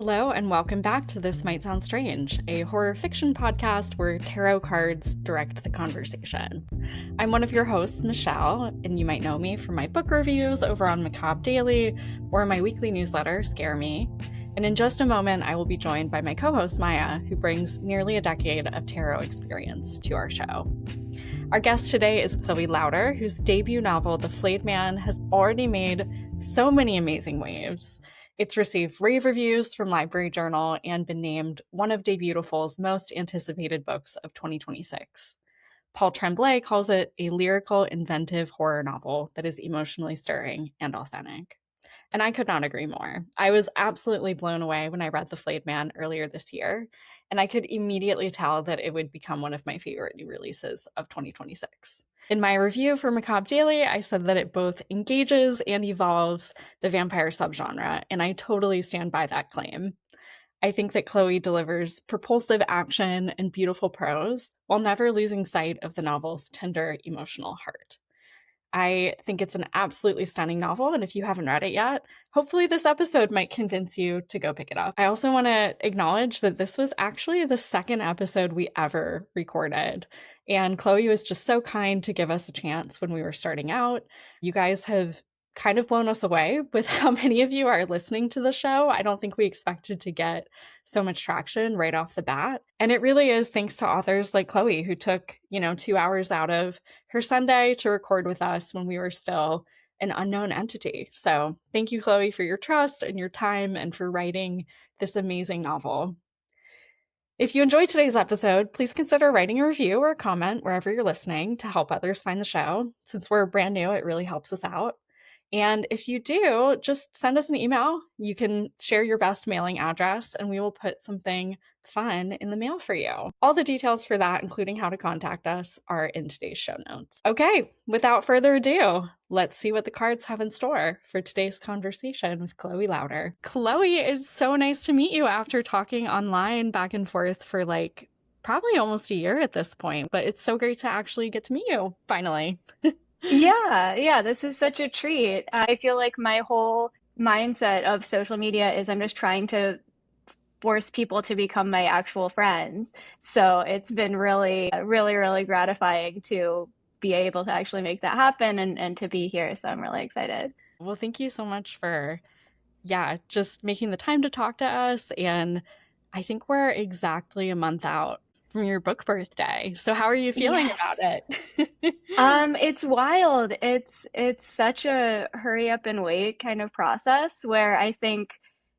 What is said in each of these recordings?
Hello, and welcome back to This Might Sound Strange, a horror fiction podcast where tarot cards direct the conversation. I'm one of your hosts, Michelle, and you might know me from my book reviews over on Macabre Daily or my weekly newsletter, Scare Me. And in just a moment, I will be joined by my co-host, Maya, who brings nearly a decade of tarot experience to our show. Our guest today is Chloe Lauter, whose debut novel, The FLAYED MAN, has already made so many amazing waves. It's received rave reviews from Library Journal and been named one of Debutiful's most anticipated books of 2026. Paul Tremblay calls it a lyrical, inventive horror novel that is emotionally stirring and authentic. And I could not agree more. I was absolutely blown away when I read The FLAYED MAN earlier this year, and I could immediately tell that it would become one of my favorite new releases of 2026. In my review for Macabre Daily, I said that it both engages and evolves the vampire subgenre, and I totally stand by that claim. I think that Chloe delivers propulsive action and beautiful prose while never losing sight of the novel's tender, emotional heart. I think it's an absolutely stunning novel, and if you haven't read it yet, hopefully this episode might convince you to go pick it up. I also want to acknowledge that this was actually the second episode we ever recorded, and Chloe was just so kind to give us a chance when we were starting out. You guys have kind of blown us away with how many of you are listening to the show. I don't think we expected to get so much traction right off the bat. And it really is thanks to authors like Chloe, who took, 2 hours out of her Sunday to record with us when we were still an unknown entity. So thank you, Chloe, for your trust and your time and for writing this amazing novel. If you enjoyed today's episode, please consider writing a review or a comment wherever you're listening to help others find the show. Since we're brand new, it really helps us out. And if you do, just send us an email. You can share your best mailing address, and we will put something fun in the mail for you. All the details for that, including how to contact us, are in today's show notes. Okay, without further ado, let's see what the cards have in store for today's conversation with Chloe Lauter. Chloe, it's so nice to meet you after talking online back and forth for probably almost a year at this point, but it's so great to actually get to meet you finally. Yeah, this is such a treat. I feel like my whole mindset of social media is I'm just trying to force people to become my actual friends. So it's been really gratifying to be able to actually make that happen and to be here. So I'm really excited. Well, thank you so much for, just making the time to talk to us. And I think we're exactly a month out from your book birthday. So how are you feeling Yes. about it? It's wild. It's such a hurry up and wait kind of process where I think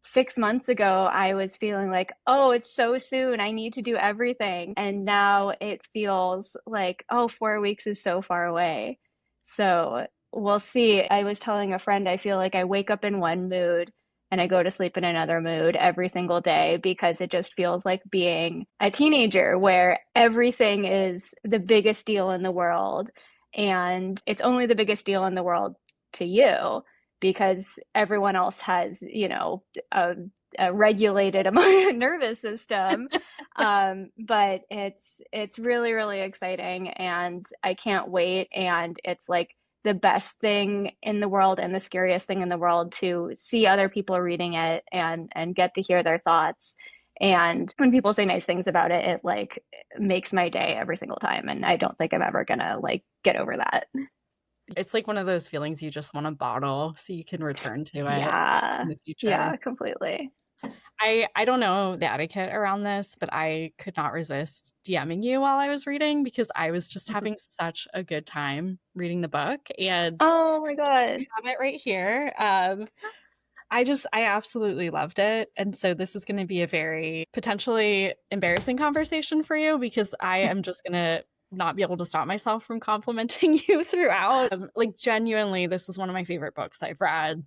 6 months ago I was feeling like, oh, it's so soon. I need to do everything. And now it feels like, oh, 4 weeks is so far away. So we'll see. I was telling a friend, I feel like I wake up in one mood and I go to sleep in another mood every single day because it just feels like being a teenager where everything is the biggest deal in the world. And it's only the biggest deal in the world to you because everyone else has, a regulated nervous system. But it's really exciting and I can't wait. And it's like the best thing in the world and the scariest thing in the world to see other people reading it and get to hear their thoughts. And when people say nice things about it, it like makes my day every single time. And I don't think I'm ever gonna like get over that. It's like one of those feelings you just want to bottle so you can return to it Yeah. in the future. Yeah, completely. I don't know the etiquette around this, but I could not resist DMing you while I was reading because I was just having such a good time reading the book. And Oh my God. we have it right here. I absolutely loved it. And so this is going to be a very potentially embarrassing conversation for you because I am just going to not be able to stop myself from complimenting you throughout. Genuinely, this is one of my favorite books I've read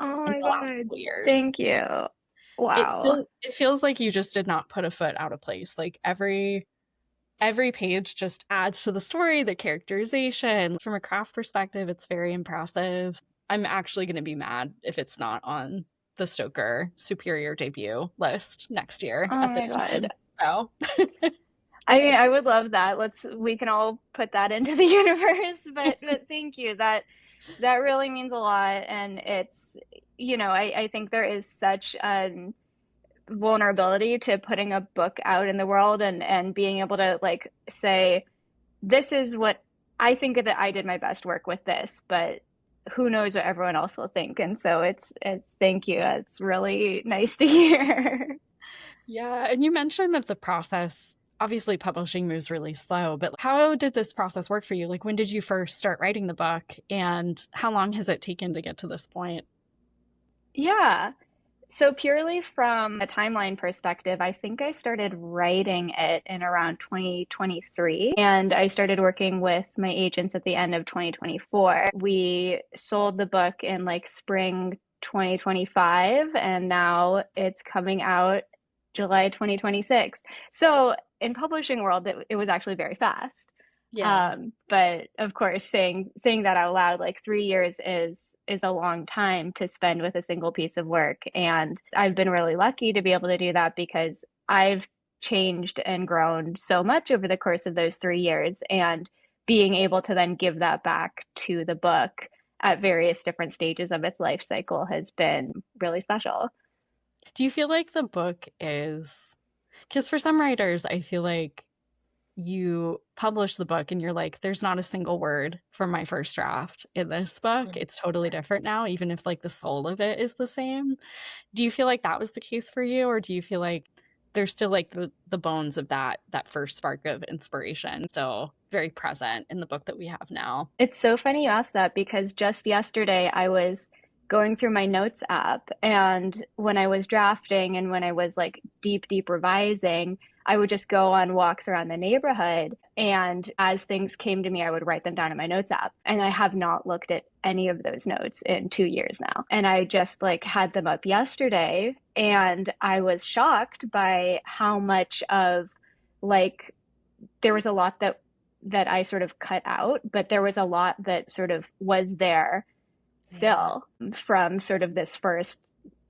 Oh in my the last God. couple years. Thank you. It Wow. feels it feels like you just did not put a foot out of place. Like every page just adds to the story, the characterization. From a craft perspective, it's very impressive. I'm actually going to be mad if it's not on the Stoker Superior debut list next year Oh at my this God. time. So, I mean, I would love that. We can all put that into the universe, but thank you. That really means a lot. And it's, I think there is such an vulnerability to putting a book out in the world and being able to like say, this is what I think that I did my best work with this, but who knows what everyone else will think. And so it's thank you. It's really nice to hear. Yeah, and you mentioned that the process, obviously publishing moves really slow, but how did this process work for you? Like when did you first start writing the book and how long has it taken to get to this point? Yeah. So purely from a timeline perspective, I think I started writing it in around 2023 and I started working with my agents at the end of 2024. We sold the book in like spring 2025 and now it's coming out July 2026. So in publishing world, it was actually very fast. Yeah. But of course, saying that out loud, like 3 years is a long time to spend with a single piece of work. And I've been really lucky to be able to do that because I've changed and grown so much over the course of those 3 years. And being able to then give that back to the book at various different stages of its life cycle has been really special. Do you feel like the book is, because for some writers, I feel like you publish the book and you're like, there's not a single word from my first draft in this book. It's totally different now, even if like the soul of it is the same. Do you feel like that was the case for you, or do you feel like there's still like the bones of that first spark of inspiration still very present in the book that we have now? It's so funny you asked that because just yesterday I was going through my notes app, and when I was drafting and when I was like deep revising, I would just go on walks around the neighborhood, and as things came to me, I would write them down in my notes app. And I have not looked at any of those notes in 2 years now. And I just like had them up yesterday, and I was shocked by how much of like there was a lot that I sort of cut out, but there was a lot that sort of was there still from sort of this first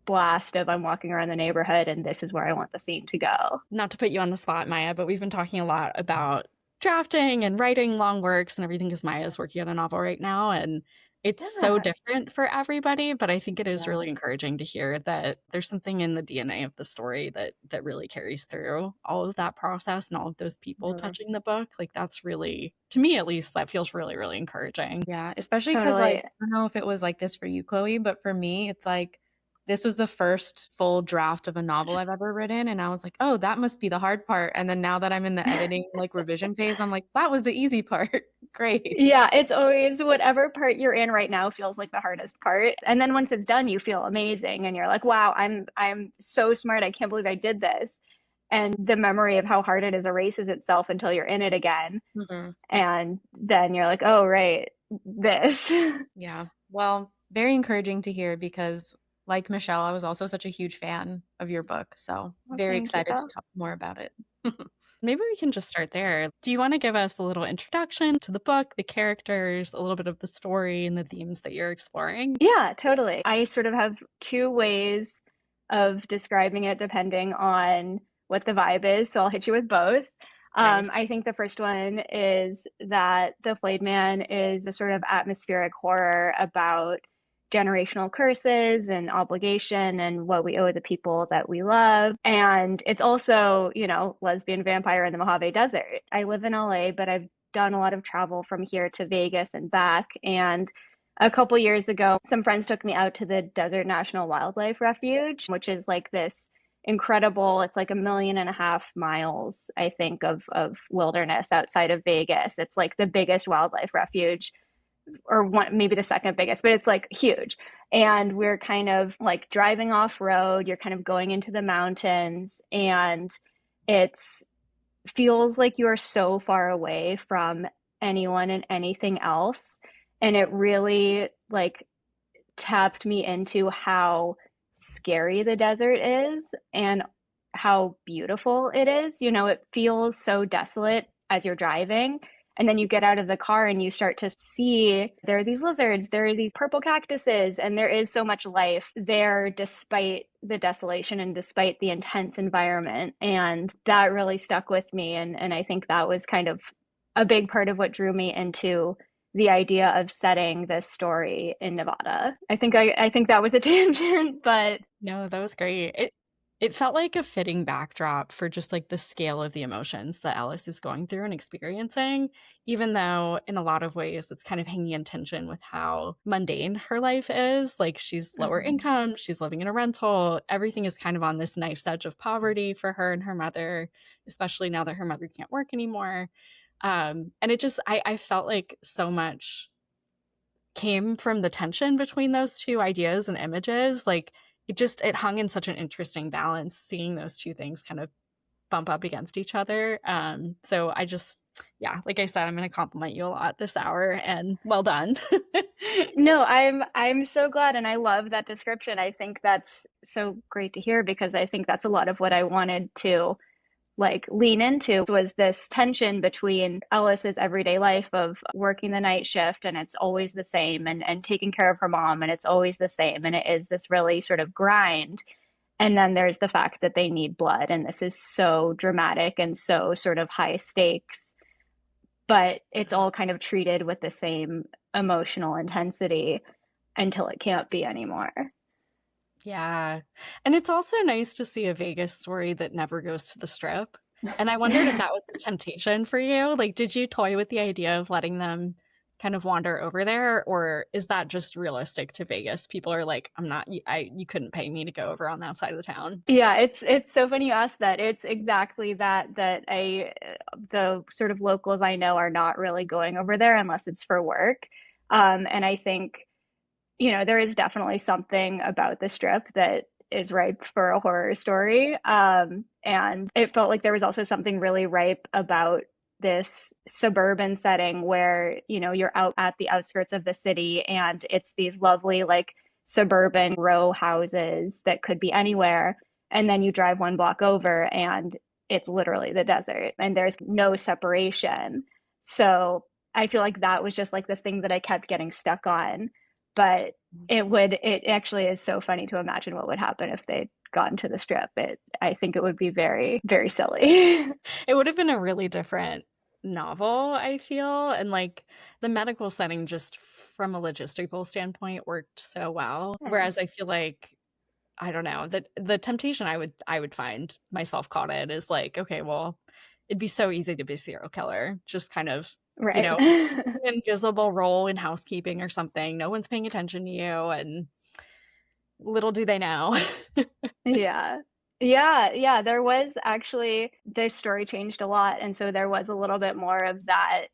blast of I'm walking around the neighborhood and this is where I want the scene to go. Not to put you on the spot, Maya, but we've been talking a lot about drafting and writing long works and everything because Maya's working on a novel right now. And it's so Yeah. different for everybody, but I think it is Yeah. really encouraging to hear that there's something in the DNA of the story that really carries through all of that process and all of those people touching the book. Like that's really, to me at least, that feels really, really encouraging. Yeah, especially because Totally. like I don't know if it was like this for you, Chloe, but for me, it's like this was the first full draft of a novel I've ever written, and I was like, oh, that must be the hard part. And then now that I'm in the editing like revision phase, I'm like, that was the easy part. Great. Yeah, it's always whatever part you're in right now feels like the hardest part. And then once it's done, you feel amazing and you're like, wow, I'm so smart. I can't believe I did this. And the memory of how hard it is erases itself until you're in it again. Mhm. And then you're like, oh, right, this. Yeah. Well, very encouraging to hear because like Michelle, I was also such a huge fan of your book. So Well, very thank you. excited to talk more about it. Maybe we can just start there. Do you want to give us a little introduction to the book, the characters, a little bit of the story and the themes that you're exploring? Yeah, totally. I sort of have two ways of describing it depending on what the vibe is. So I'll hit you with both. Nice. I think the first one is that The Flayed Man is a sort of atmospheric horror about generational curses and obligation and what we owe the people that we love. And it's also, you know, lesbian vampire in the Mojave Desert. I live in LA, but I've done a lot of travel from here to Vegas and back. And a couple years ago, some friends took me out to the Desert National Wildlife Refuge, which is like this incredible, it's like 1.5 miles, I think, of wilderness outside of Vegas. It's like the biggest wildlife refuge, or one, maybe the second biggest, but it's like huge. And we're kind of like driving off road, you're kind of going into the mountains, and it's feels like you are so far away from anyone and anything else. And it really like tapped me into how scary the desert is and how beautiful it is. You know, it feels so desolate as you're driving. And then you get out of the car and you start to see there are these lizards, there are these purple cactuses, and there is so much life there despite the desolation and despite the intense environment. And that really stuck with me. And I think that was kind of a big part of what drew me into the idea of setting this story in Nevada. I think that was a tangent, but No, that was great. It felt like a fitting backdrop for just like the scale of the emotions that Alice is going through and experiencing, even though in a lot of ways it's kind of hanging in tension with how mundane her life is. Like she's lower income, she's living in a rental, everything is kind of on this knife's edge of poverty for her and her mother, especially now that her mother can't work anymore. And it just, I felt like so much came from the tension between those two ideas and images. Like it hung in such an interesting balance, seeing those two things kind of bump up against each other. So I just, yeah, like I said, I'm going to compliment you a lot this hour, and well done. No, I'm so glad, and I love that description. I think that's so great to hear because I think that's a lot of what I wanted to like lean into was this tension between Ellis's everyday life of working the night shift and it's always the same, and taking care of her mom and it's always the same, and it is this really sort of grind. And then there's the fact that they need blood, and this is so dramatic and so sort of high stakes, but it's all kind of treated with the same emotional intensity until it can't be anymore. Yeah. And it's also nice to see a Vegas story that never goes to the strip. And I wondered if that was a temptation for you. Like, did you toy with the idea of letting them kind of wander over there, or is that just realistic to Vegas? People are like, you couldn't pay me to go over on that side of the town. Yeah, it's so funny you asked that. It's exactly that the sort of locals I know are not really going over there unless it's for work. And I think, there is definitely something about the strip that is ripe for a horror story. And it felt like there was also something really ripe about this suburban setting where, you're out at the outskirts of the city and it's these lovely, like, suburban row houses that could be anywhere. And then you drive one block over and it's literally the desert and there's no separation. So I feel like that was just like the thing that I kept getting stuck on. But it actually is so funny to imagine what would happen if they'd gotten to the strip. I think it would be very, very silly. It would have been a really different novel, I feel. And like the medical setting, just from a logistical standpoint, worked so well. Whereas I feel like, I don't know, that the temptation I would find myself caught in is like, okay, well, it'd be so easy to be a serial killer. Just kind of, Right. an invisible role in housekeeping or something. No one's paying attention to you, and little do they know. Yeah. Yeah. There was actually, this story changed a lot. And so there was a little bit more of that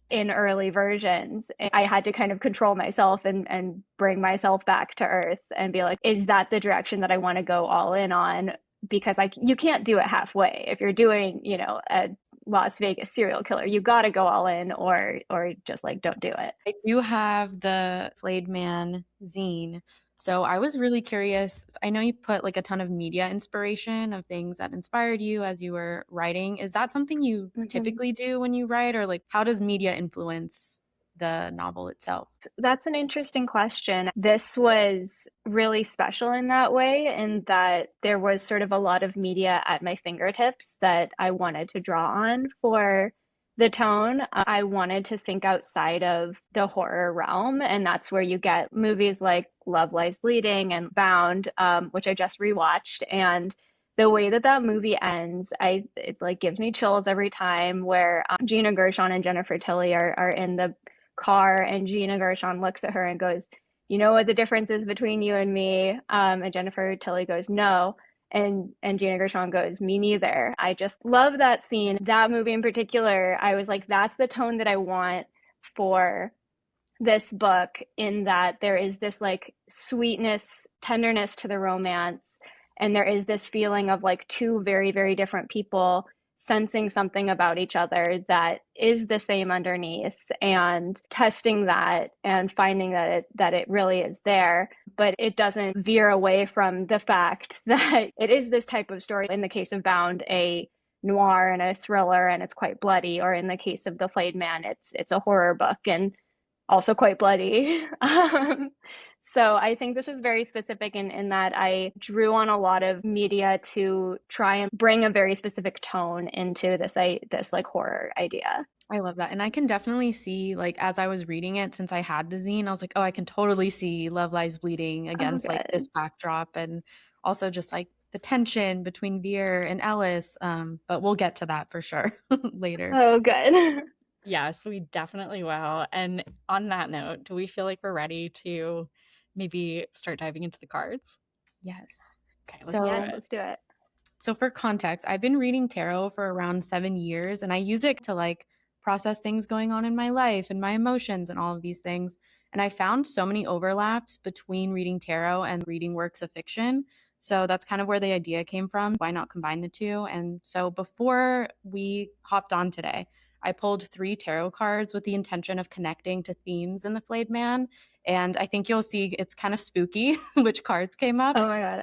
in early versions. And I had to kind of control myself and bring myself back to earth and be like, is that the direction that I want to go all in on? Because you can't do it halfway. If you're doing, a Las Vegas serial killer, you got to go all in, or just like don't do it. I do have the FLAYED MAN zine. So I was really curious. I know you put like a ton of media inspiration of things that inspired you as you were writing. Is that something you typically do when you write, or like how does media influence the novel itself? That's an interesting question. This was really special in that way, in that there was sort of a lot of media at my fingertips that I wanted to draw on for the tone. I wanted to think outside of the horror realm, and that's where you get movies like Love Lies Bleeding and Bound, which I just rewatched. And the way that movie ends, it like gives me chills every time, where Gina Gershon and Jennifer Tilly are in the car, and Gina Gershon looks at her and goes, "You know what the difference is between you and me?" And Jennifer Tilly goes, "No." And Gina Gershon goes, "Me neither." I just love that scene. That movie in particular, I was like, that's the tone that I want for this book, in that there is this like sweetness, tenderness to the romance, and there is this feeling of like two very, very different people sensing something about each other that is the same underneath, and testing that and finding that it really is there, but it doesn't veer away from the fact that it is this type of story. In the case of Bound, a noir and a thriller, and it's quite bloody, or in the case of The FLAYED MAN, it's a horror book and also quite bloody. So I think this was very specific in that I drew on a lot of media to try and bring a very specific tone into this like horror idea. I love that. And I can definitely see, like, as I was reading it, since I had the zine, I was like, oh, I can totally see Love Lies Bleeding against like this backdrop, and also just like the tension between Veer and Ellis, but we'll get to that for sure later. Oh, good. Yes, we definitely will. And on that note, do we feel like we're ready to maybe start diving into the cards? Yes. Okay, let's do Yes, it. let's do it. So for context, I've been reading tarot for around 7 years, and I use it to like process things going on in my life and my emotions and all of these things. And I found so many overlaps between reading tarot and reading works of fiction. So that's kind of where the idea came from. Why not combine the two? And so before we hopped on today, I pulled 3 tarot cards with the intention of connecting to themes in the Flayed Man. And I think you'll see it's kind of spooky which cards came up. Oh my God.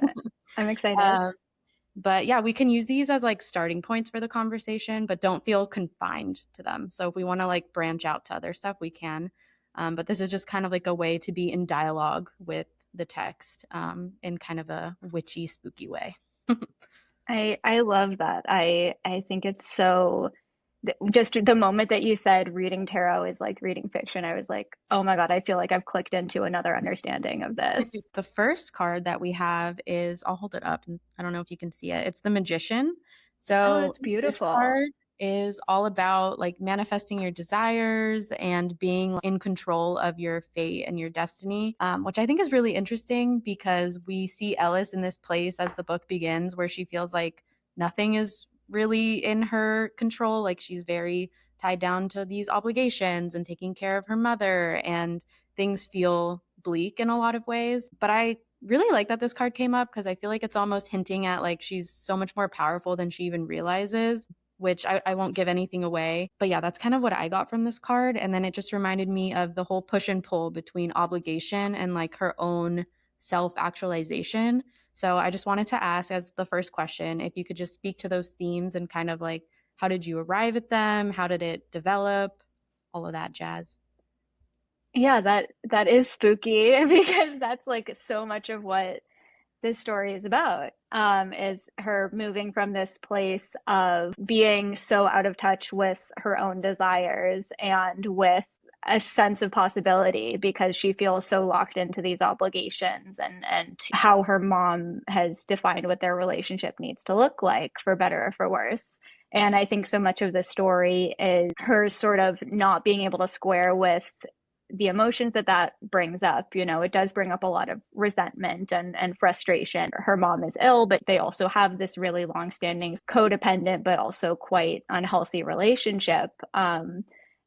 I'm excited. Um, but yeah, we can use these as like starting points for the conversation, but don't feel confined to them. So if we want to like branch out to other stuff, we can. But this is just kind of like a way to be in dialogue with the text in kind of a witchy, spooky way. I love that. I think it's so just the moment that you said reading tarot is like reading fiction, I was like, oh my God, I feel like I've clicked into another understanding of this. The first card that we have is, I'll hold it up and I don't know if you can see it. It's the Magician. Oh, So that's this beautiful. card is all about like manifesting your desires and being in control of your fate and your destiny, which I think is really interesting because we see Ellis in this place as the book begins where she feels like nothing is really in her control. Like she's very tied down to these obligations and taking care of her mother, and things feel bleak in a lot of ways. But I really like that this card came up because I feel like it's almost hinting at like she's so much more powerful than she even realizes, which I won't give anything away. But yeah, that's kind of what I got from this card. And then it just reminded me of the whole push and pull between obligation and like her own self-actualization. So I just wanted to ask as the first question, if you could just speak to those themes and kind of like, how did you arrive at them? How did it develop? All of that jazz. Yeah, that is spooky because that's like so much of what this story is about, is her moving from this place of being so out of touch with her own desires and with a sense of possibility because she feels so locked into these obligations and how her mom has defined what their relationship needs to look like, for better or for worse. And I think so much of the story is her sort of not being able to square with the emotions that brings up. You know, it does bring up a lot of resentment and frustration. Her mom is ill, but they also have this really long-standing codependent but also quite unhealthy relationship.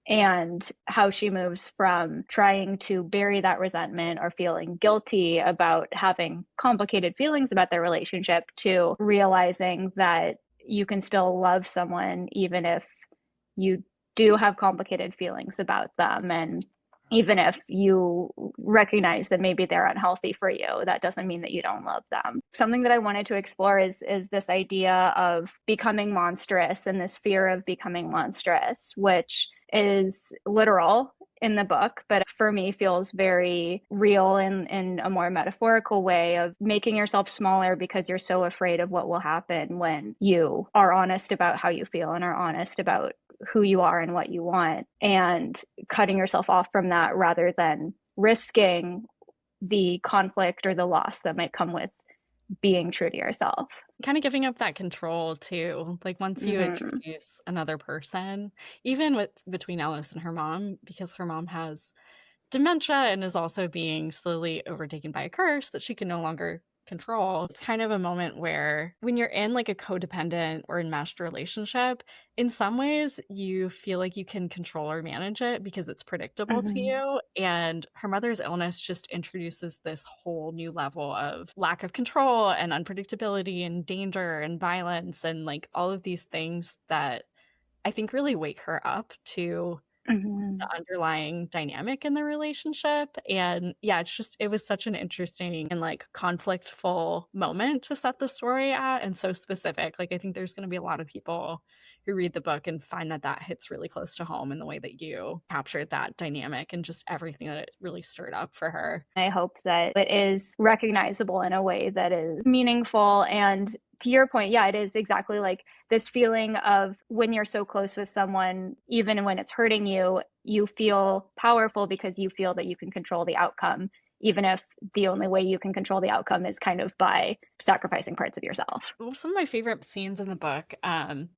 And how she moves from trying to bury that resentment or feeling guilty about having complicated feelings about their relationship to realizing that you can still love someone even if you do have complicated feelings about them, and even if you recognize that maybe they're unhealthy for you, that doesn't mean that you don't love them. Something that I wanted to explore is this idea of becoming monstrous and this fear of becoming monstrous, which is literal in the book, but for me feels very real in a more metaphorical way of making yourself smaller because you're so afraid of what will happen when you are honest about how you feel and are honest about who you are and what you want, and cutting yourself off from that rather than risking the conflict or the loss that might come with being true to yourself. Kind of giving up that control too. Like once you introduce another person, even with between Alice and her mom, because her mom has dementia and is also being slowly overtaken by a curse that she can no longer control. It's kind of a moment where when you're in like a codependent or enmeshed relationship, in some ways you feel like you can control or manage it because it's predictable to you. And her mother's illness just introduces this whole new level of lack of control and unpredictability and danger and violence and like all of these things that I think really wake her up to the underlying dynamic in the relationship. And yeah, it was such an interesting and like conflictful moment to set the story at, and so specific. Like I think there's going to be a lot of people who read the book and find that hits really close to home in the way that you captured that dynamic and just everything that it really stirred up for her. I hope that it is recognizable in a way that is meaningful. And to your point, yeah, it is exactly like this feeling of when you're so close with someone, even when it's hurting you, you feel powerful because you feel that you can control the outcome, even if the only way you can control the outcome is kind of by sacrificing parts of yourself. Well, some of my favorite scenes in the book.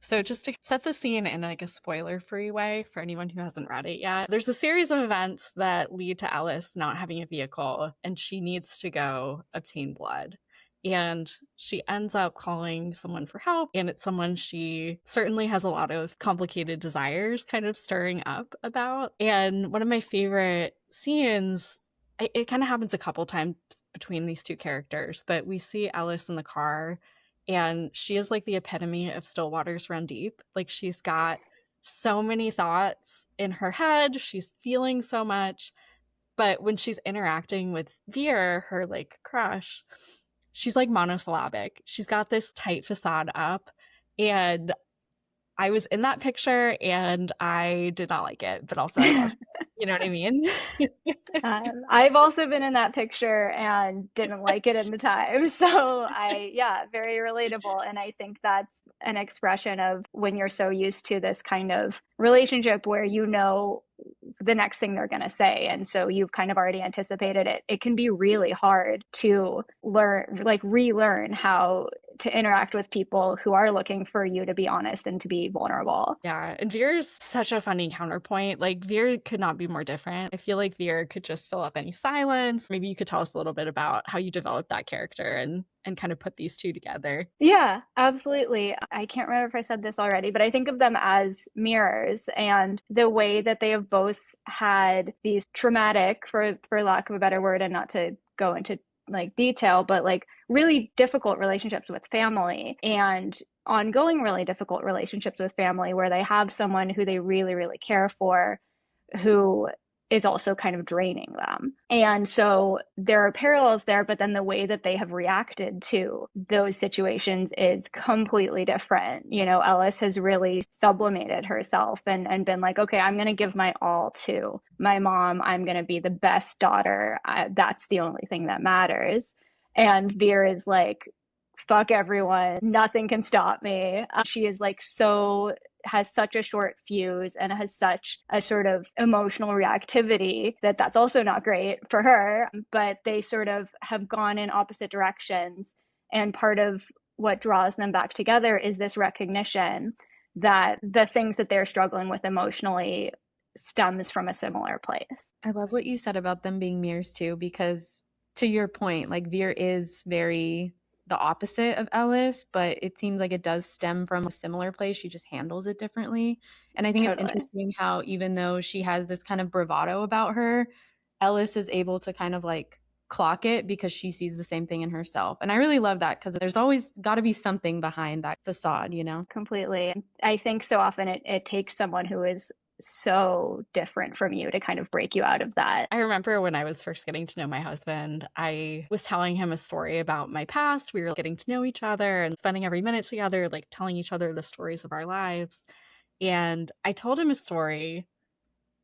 So just to set the scene in like a spoiler-free way for anyone who hasn't read it yet, there's a series of events that lead to Alice not having a vehicle, and she needs to go obtain blood. And she ends up calling someone for help, and it's someone she certainly has a lot of complicated desires kind of stirring up about. And one of my favorite scenes, it kind of happens a couple times between these two characters, but we see Alice in the car, and she is like the epitome of still waters run deep. Like, she's got so many thoughts in her head, she's feeling so much, but when she's interacting with Veer, her like crush, she's like monosyllabic. She's got this tight facade up, and I was in that picture and I did not like it, but also I loved it. You know what I mean? I've also been in that picture and didn't like it in the time. So very relatable. And I think that's an expression of when you're so used to this kind of relationship where you know the next thing they're going to say. And so you've kind of already anticipated it. It can be really hard to relearn how to interact with people who are looking for you to be honest and to be vulnerable. Yeah. And Veer's such a funny counterpoint. Like, Veer could not be more different. I feel like Veer could just fill up any silence. Maybe you could tell us a little bit about how you developed that character and kind of put these two together. Yeah, absolutely. I can't remember if I said this already, but I think of them as mirrors, and the way that they have both had these traumatic, for lack of a better word, and not to go into like detail, but like really difficult relationships with family and ongoing really difficult relationships with family where they have someone who they really, really care for who is also kind of draining them. And so there are parallels there, but then the way that they have reacted to those situations is completely different. You know, Ellis has really sublimated herself and been like, okay, I'm going to give my all to my mom. I'm going to be the best daughter. That's the only thing that matters. And Veer is like, fuck everyone. Nothing can stop me. She is like has such a short fuse and has such a sort of emotional reactivity that's also not great for her, but they sort of have gone in opposite directions. And part of what draws them back together is this recognition that the things that they're struggling with emotionally stems from a similar place. I love what you said about them being mirrors too, because to your point, like Veer is very the opposite of Ellis, but it seems like it does stem from a similar place. She just handles it differently. And I think It's interesting how even though she has this kind of bravado about her, Ellis is able to kind of like clock it because she sees the same thing in herself. And I really love that because there's always got to be something behind that facade, you know? Completely. I think so often it takes someone who is so different from you to kind of break you out of that. I remember when I was first getting to know my husband, I was telling him a story about my past. We were getting to know each other and spending every minute together, like telling each other the stories of our lives. And I told him a story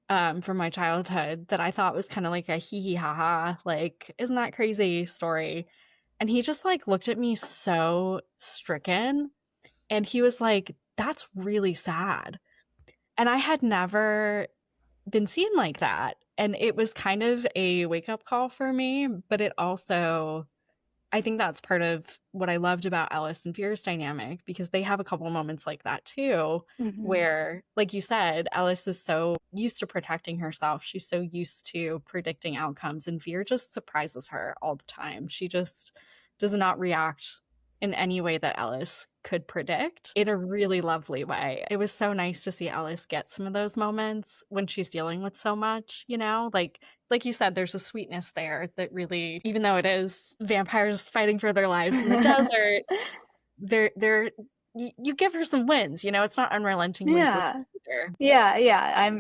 from my childhood that I thought was kind of like a hee hee ha ha, like, isn't that crazy story? And he just like looked at me so stricken, and he was like, that's really sad. And I had never been seen like that. And it was kind of a wake-up call for me, but it also, I think that's part of what I loved about Ellis and Veer's dynamic, because they have a couple moments like that too, where, like you said, Ellis is so used to protecting herself. She's so used to predicting outcomes, and Veer just surprises her all the time. She just does not react in any way that Ellis could predict, in a really lovely way. It was so nice to see Ellis get some of those moments when she's dealing with so much, you know, like you said, there's a sweetness there that really, even though it is vampires fighting for their lives in the desert, they're you give her some wins, you know, it's not unrelentingly Yeah.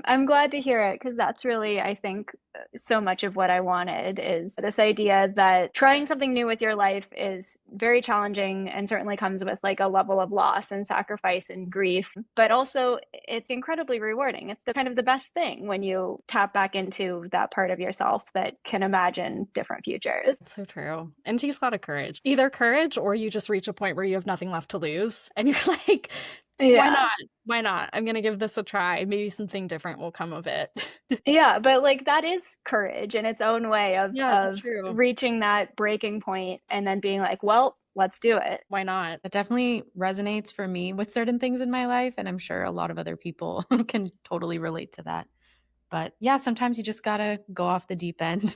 I'm glad to hear it, because that's really, I think, so much of what I wanted is this idea that trying something new with your life is very challenging and certainly comes with like a level of loss and sacrifice and grief, but also it's incredibly rewarding. It's the kind of the best thing when you tap back into that part of yourself that can imagine different futures. It's so true. And it takes a lot of courage. Either courage, or you just reach a point where you have nothing left to lose and you're like, Why Yeah. not? Why not? I'm gonna give this a try. Maybe something different will come of it. Yeah, but like that is courage in its own way Yeah, that's of true. reaching that breaking point and then being like, well, let's do it. Why not? That definitely resonates for me with certain things in my life, and I'm sure a lot of other people can totally relate to that. But yeah, sometimes you just gotta go off the deep end.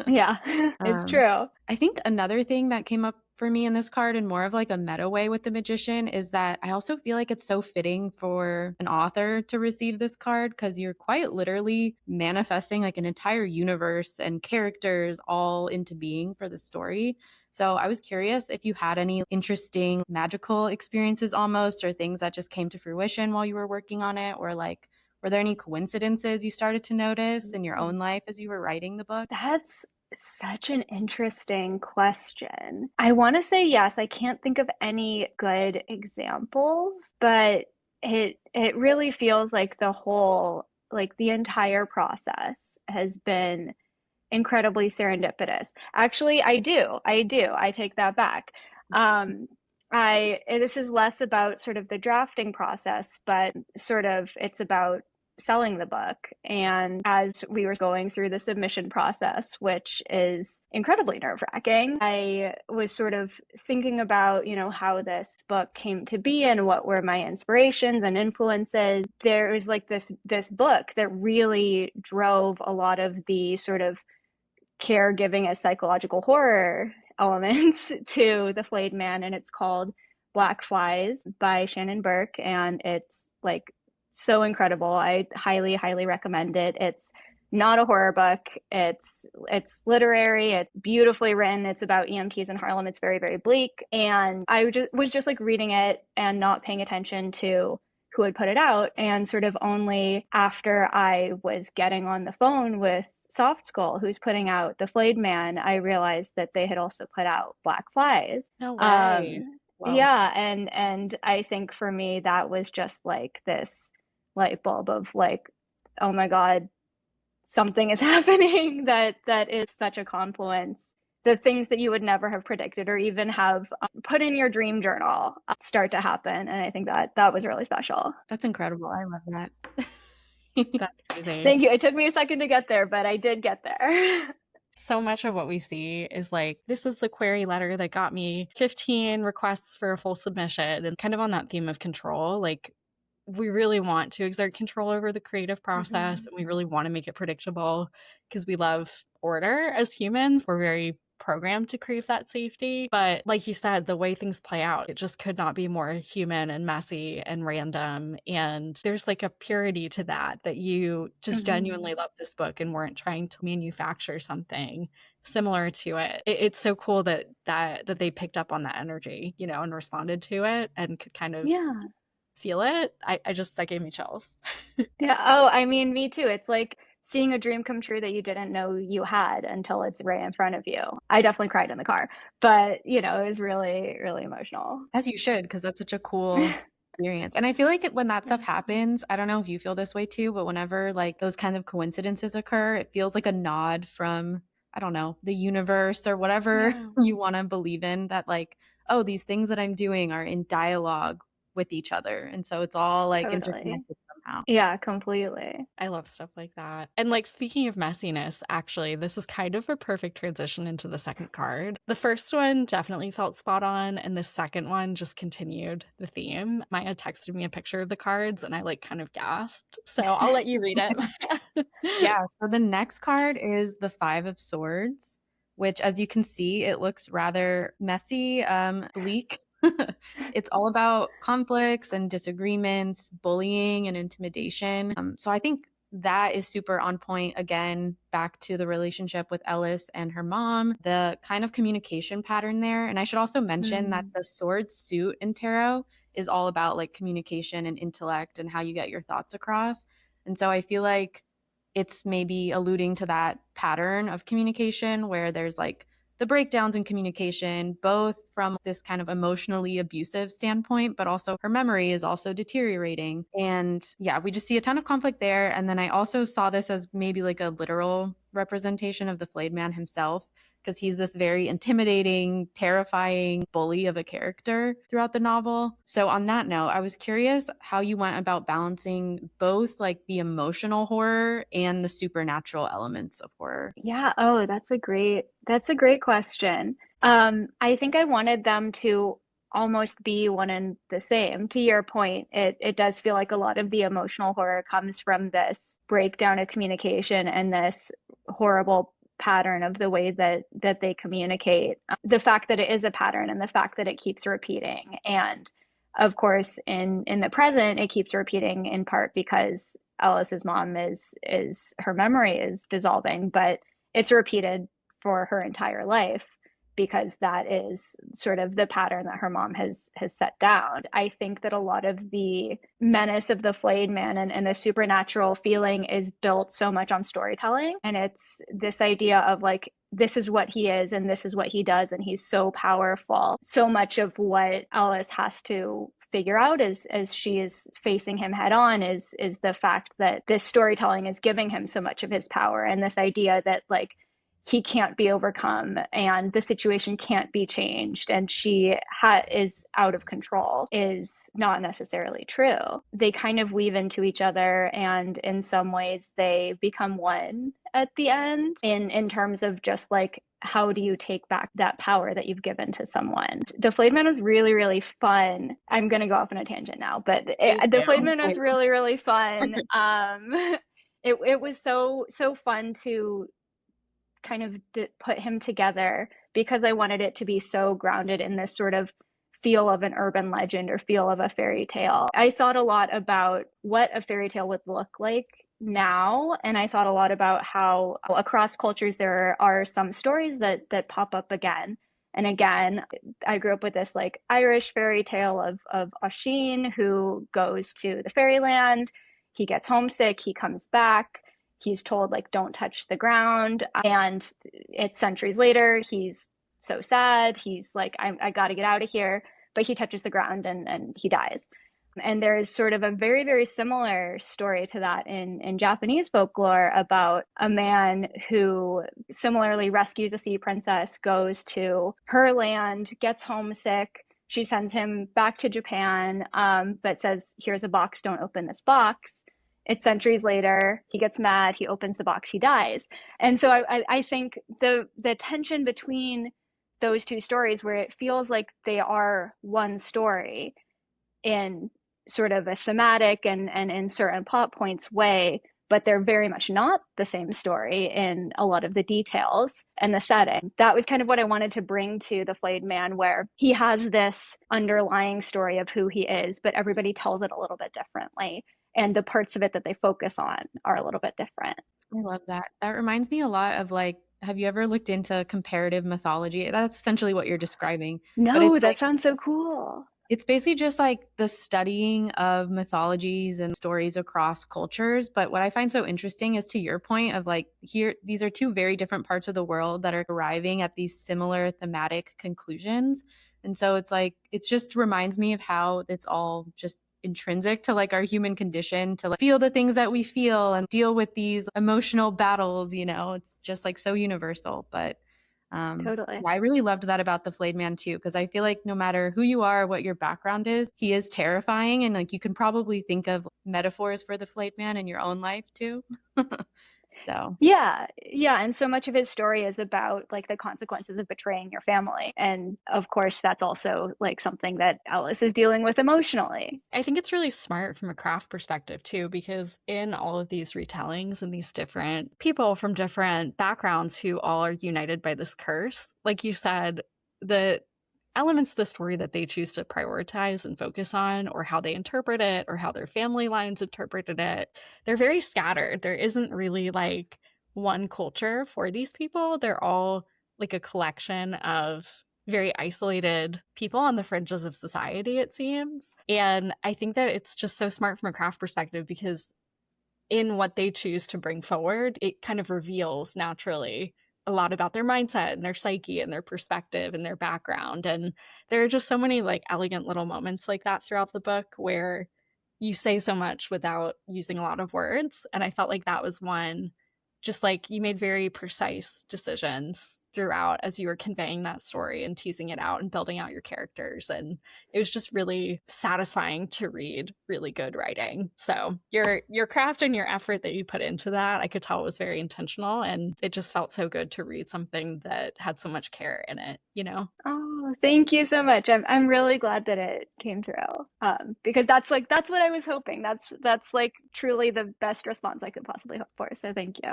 Yeah, it's Um, true. I think another thing that came up for me in this card in more of like a meta way with the magician is that I also feel like it's so fitting for an author to receive this card because you're quite literally manifesting like an entire universe and characters all into being for the story. So I was curious if you had any interesting magical experiences almost, or things that just came to fruition while you were working on it, or like were there any coincidences you started to notice in your own life as you were writing the book? That's such an interesting question. I want to say yes. I can't think of any good examples, but it really feels like the entire process has been incredibly serendipitous. Actually, I do. I do. I take that back. Um, this is less about sort of the drafting process, but sort of it's about selling the book. And as we were going through the submission process, which is incredibly nerve-wracking, I was sort of thinking about, how this book came to be and what were my inspirations and influences. There was like this book that really drove a lot of the sort of caregiving as psychological horror elements to The Flayed Man, and it's called Black Flies by Shannon Burke, and it's like so incredible. I highly, highly recommend it. It's not a horror book. It's literary. It's beautifully written. It's about EMTs in Harlem. It's very, very bleak. And I was just like reading it and not paying attention to who had put it out. And sort of only after I was getting on the phone with Soft Skull, who's putting out The Flayed Man, I realized that they had also put out Black Flies. No way. Wow. Yeah, and I think for me that was just like this light bulb of like, oh my God, something is happening that is such a confluence. The things that you would never have predicted or even have put in your dream journal start to happen, and I think that was really special. That's incredible. I love that. That's amazing. Thank you. It took me a second to get there, but I did get there. So much of what we see is like, this is the query letter that got me 15 requests for a full submission. And kind of on that theme of control, like we really want to exert control over the creative process, and we really want to make it predictable because we love order as humans. We're very programmed to crave that safety. But like you said, the way things play out, it just could not be more human and messy and random. And there's like a purity to that you just genuinely love this book and weren't trying to manufacture something similar to it. It's so cool that they picked up on that energy, and responded to it and could kind of feel it. That gave me chills. Yeah. Oh, I mean, me too. It's like seeing a dream come true that you didn't know you had until it's right in front of you. I definitely cried in the car, but it was really, really emotional. As you should, because that's such a cool experience. And I feel like when that stuff happens, I don't know if you feel this way too, but whenever like those kinds of coincidences occur, it feels like a nod from, I don't know, the universe or whatever you want to believe in, that like, oh, these things that I'm doing are in dialogue with each other. And so it's all like interconnected somehow. Yeah, completely. I love stuff like that. And like, speaking of messiness, actually, this is kind of a perfect transition into the second card. The first one definitely felt spot on, and the second one just continued the theme. Maya texted me a picture of the cards and I like kind of gasped. So I'll let you read it. Yeah. So the next card is the Five of Swords, which, as you can see, it looks rather messy, bleak. It's all about conflicts and disagreements, bullying and intimidation. So I think that is super on point. Again, back to the relationship with Ellis and her mom, the kind of communication pattern there. And I should also mention that the sword suit in tarot is all about like communication and intellect and how you get your thoughts across. And so I feel like it's maybe alluding to that pattern of communication where there's like the breakdowns in communication, both from this kind of emotionally abusive standpoint, but also her memory is also deteriorating. And yeah, we just see a ton of conflict there. And then I also saw this as maybe like a literal representation of the Flayed Man himself, because he's this very intimidating, terrifying bully of a character throughout the novel. So on that note, I was curious how you went about balancing both like the emotional horror and the supernatural elements of horror. Yeah, oh, that's a great question. I think I wanted them to almost be one and the same. To your point, it does feel like a lot of the emotional horror comes from this breakdown of communication and this horrible pattern of the way that they communicate. The fact that it is a pattern and the fact that it keeps repeating. And of course, in the present, it keeps repeating in part because Alice's mom is her memory is dissolving, but it's repeated for her entire life because that is sort of the pattern that her mom has set down. I think that a lot of the menace of the flayed man and the supernatural feeling is built so much on storytelling. And it's this idea of like, this is what he is and this is what he does, and he's so powerful. So much of what Alice has to figure out as she is facing him head on is the fact that this storytelling is giving him so much of his power, and this idea that like he can't be overcome and the situation can't be changed and she is out of control is not necessarily true. They kind of weave into each other, and in some ways they become one at the end in terms of just like, how do you take back that power that you've given to someone? The Flayed Man was really, really fun. I'm going to go off on a tangent now, but the Flayed Man was really, really fun. It was so fun to kind of put him together because I wanted it to be so grounded in this sort of feel of an urban legend or feel of a fairy tale. I thought a lot about what a fairy tale would look like now, and I thought a lot about how across cultures there are some stories that pop up again and again. I grew up with this like Irish fairy tale of Oisin, who goes to the fairyland, he gets homesick, he comes back, he's told like don't touch the ground, and it's centuries later, he's so sad, he's like I gotta get out of here, but he touches the ground and he dies. And there's sort of a very, very similar story to that in Japanese folklore about a man who similarly rescues a sea princess, goes to her land, gets homesick. She sends him back to Japan, but says, here's a box, don't open this box. It's centuries later, he gets mad, he opens the box, he dies. And so I think the tension between those two stories, where it feels like they are one story in sort of a thematic and in certain plot points way, but they're very much not the same story in a lot of the details and the setting. That was kind of what I wanted to bring to The Flayed Man, where he has this underlying story of who he is, but everybody tells it a little bit differently. And the parts of it that they focus on are a little bit different. I love that. That reminds me a lot of like, have you ever looked into comparative mythology? That's essentially what you're describing. No, that sounds so cool. It's basically just like the studying of mythologies and stories across cultures. But what I find so interesting is, to your point of like, here, these are two very different parts of the world that are arriving at these similar thematic conclusions. And so it's like, it just reminds me of how it's all just intrinsic to like our human condition to like feel the things that we feel and deal with these emotional battles, you know. It's just like so universal. But totally. I really loved that about the Flayed Man too, because I feel like no matter who you are, what your background is, he is terrifying, and like you can probably think of metaphors for the Flayed Man in your own life too. So yeah, and so much of his story is about like the consequences of betraying your family, and of course that's also like something that Alice is dealing with emotionally. I think it's really smart from a craft perspective too, because in all of these retellings and these different people from different backgrounds who all are united by this curse, like you said, the elements of the story that they choose to prioritize and focus on, or how they interpret it, or how their family lines interpreted it, they're very scattered. There isn't really like one culture for these people. They're all like a collection of very isolated people on the fringes of society, it seems. And I think that it's just so smart from a craft perspective, because in what they choose to bring forward, it kind of reveals naturally a lot about their mindset and their psyche and their perspective and their background. And there are just so many like elegant little moments like that throughout the book where you say so much without using a lot of words. And I felt like that was one just like you made very precise decisions throughout as you were conveying that story and teasing it out and building out your characters. And it was just really satisfying to read really good writing. So your craft and your effort that you put into that, I could tell was very intentional, and it just felt so good to read something that had so much care in it, you know? Oh, thank you so much. I'm really glad that it came through. Because that's what I was hoping. That's like truly the best response I could possibly hope for. So thank you.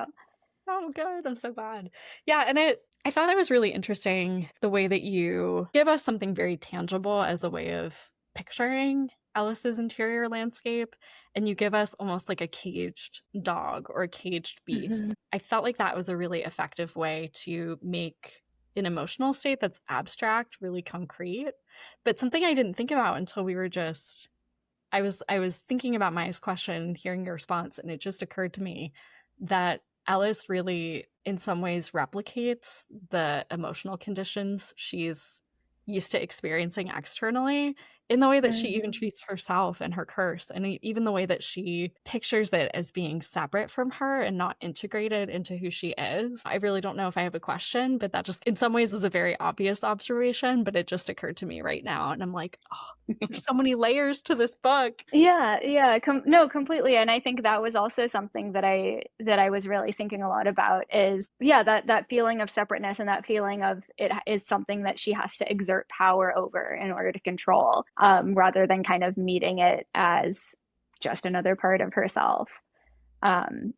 Oh, good. I'm so glad. Yeah, and I thought it was really interesting the way that you give us something very tangible as a way of picturing Alice's interior landscape, and you give us almost like a caged dog or a caged beast. I felt like that was a really effective way to make an emotional state that's abstract really concrete. But something I didn't think about until we were just I was thinking about Maya's question, hearing your response, and it just occurred to me that Alice really, in some ways, replicates the emotional conditions she's used to experiencing externally in the way that she even treats herself and her curse, and even the way that she pictures it as being separate from her and not integrated into who she is. I really don't know if I have a question, but that just in some ways is a very obvious observation, but it just occurred to me right now, and I'm like, oh, there's so many layers to this book. Yeah, no, completely. And I think that was also something that I was really thinking a lot about is, yeah, that feeling of separateness and that feeling of it is something that she has to exert power over in order to control, rather than kind of meeting it as just another part of herself. And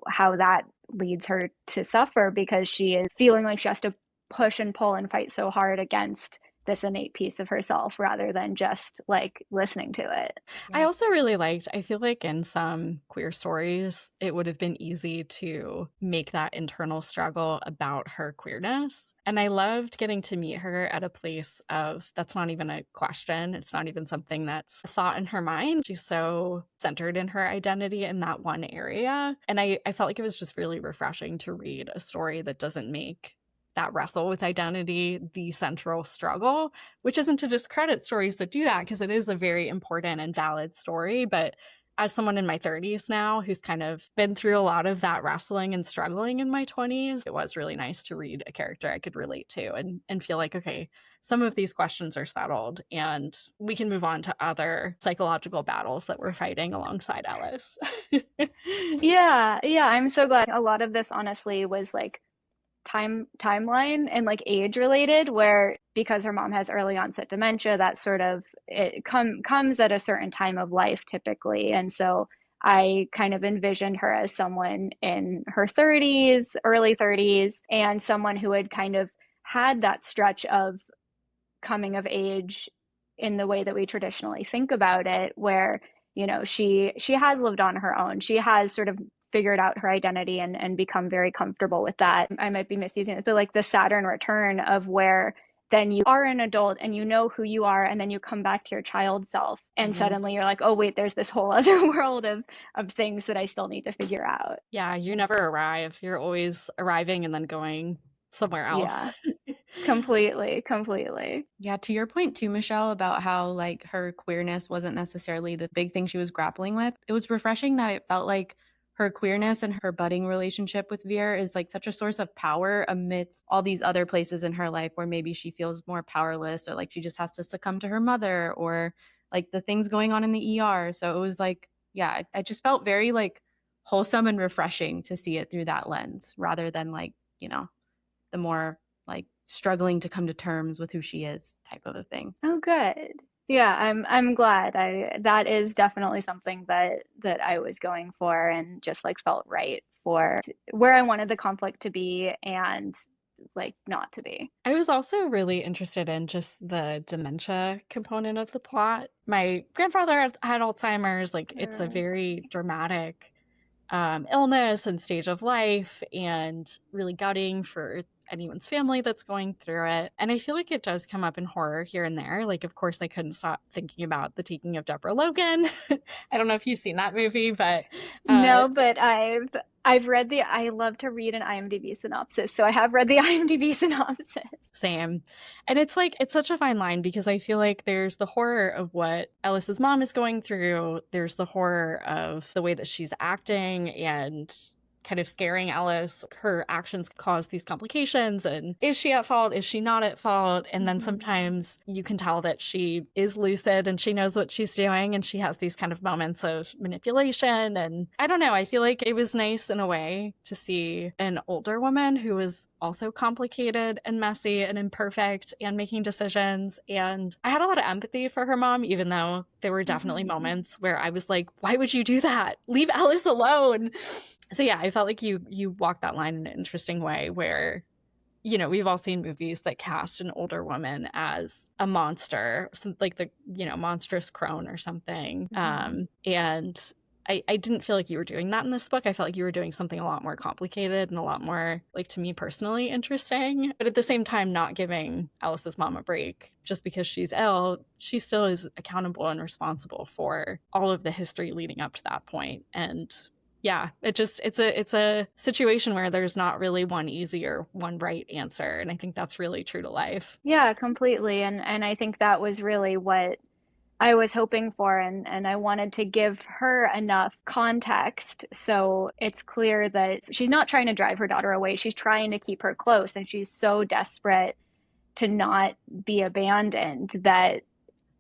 how that leads her to suffer because she is feeling like she has to push and pull and fight so hard against this innate piece of herself rather than just like listening to it. I also really liked, I feel like in some queer stories, it would have been easy to make that internal struggle about her queerness. And I loved getting to meet her at a place of that's not even a question. It's not even something that's a thought in her mind. She's so centered in her identity in that one area. And I felt like it was just really refreshing to read a story that doesn't make that wrestle with identity the central struggle, which isn't to discredit stories that do that, because it is a very important and valid story. But as someone in my 30s now who's kind of been through a lot of that wrestling and struggling in my 20s, it was really nice to read a character I could relate to and feel like, okay, some of these questions are settled and we can move on to other psychological battles that we're fighting alongside Alice. Yeah, I'm so glad. A lot of this honestly was like timeline and like age related, where because her mom has early onset dementia, that sort of it comes at a certain time of life typically. And so I kind of envisioned her as someone in her 30s, early 30s, and someone who had kind of had that stretch of coming of age in the way that we traditionally think about it, where she has lived on her own. She has sort of figured out her identity and become very comfortable with that. I might be misusing it, but like the Saturn return of where then you are an adult and you know who you are, and then you come back to your child self and suddenly you're like, oh wait, there's this whole other world of things that I still need to figure out. Yeah, you never arrive. You're always arriving and then going somewhere else. Yeah. Completely. Yeah, to your point too, Michelle, about how like her queerness wasn't necessarily the big thing she was grappling with. It was refreshing that it felt like her queerness and her budding relationship with Veer is like such a source of power amidst all these other places in her life where maybe she feels more powerless, or like she just has to succumb to her mother, or like the things going on in the ER. So it was like, yeah, I just felt very like wholesome and refreshing to see it through that lens rather than like, the more like struggling to come to terms with who she is type of a thing. Oh, good. Yeah, I'm glad. That is definitely something that I was going for and just like felt right for where I wanted the conflict to be and like not to be. I was also really interested in just the dementia component of the plot. My grandfather had Alzheimer's. Like, it's a very dramatic illness and stage of life, and really gutting for anyone's family that's going through it. And I feel like it does come up in horror here and there. Like, of course, I couldn't stop thinking about The Taking of Deborah Logan. I don't know if you've seen that movie, but no, but I've read I love to read an IMDb synopsis, so I have read the IMDb synopsis. Same. And it's like, it's such a fine line, because I feel like there's the horror of what Alice's mom is going through. There's the horror of the way that she's acting and kind of scaring Alice. Her actions cause these complications. And is she at fault? Is she not at fault? And then sometimes you can tell that she is lucid and she knows what she's doing. And she has these kind of moments of manipulation. And I don't know, I feel like it was nice in a way to see an older woman who was also complicated and messy and imperfect and making decisions. And I had a lot of empathy for her mom, even though there were definitely moments where I was like, why would you do that? Leave Alice alone. So yeah, I felt like you walked that line in an interesting way where, you know, we've all seen movies that cast an older woman as a monster, some, like the, you know, monstrous crone or something. And I didn't feel like you were doing that in this book. I felt like you were doing something a lot more complicated and a lot more, like, to me personally, interesting. But at the same time, not giving Alice's mom a break. Just because she's ill, she still is accountable and responsible for all of the history leading up to that point. And yeah, it's a situation where there's not really one easy or one right answer. And I think that's really true to life. Yeah, completely. And I think that was really what I was hoping for, and I wanted to give her enough context so it's clear that she's not trying to drive her daughter away. She's trying to keep her close, and she's so desperate to not be abandoned that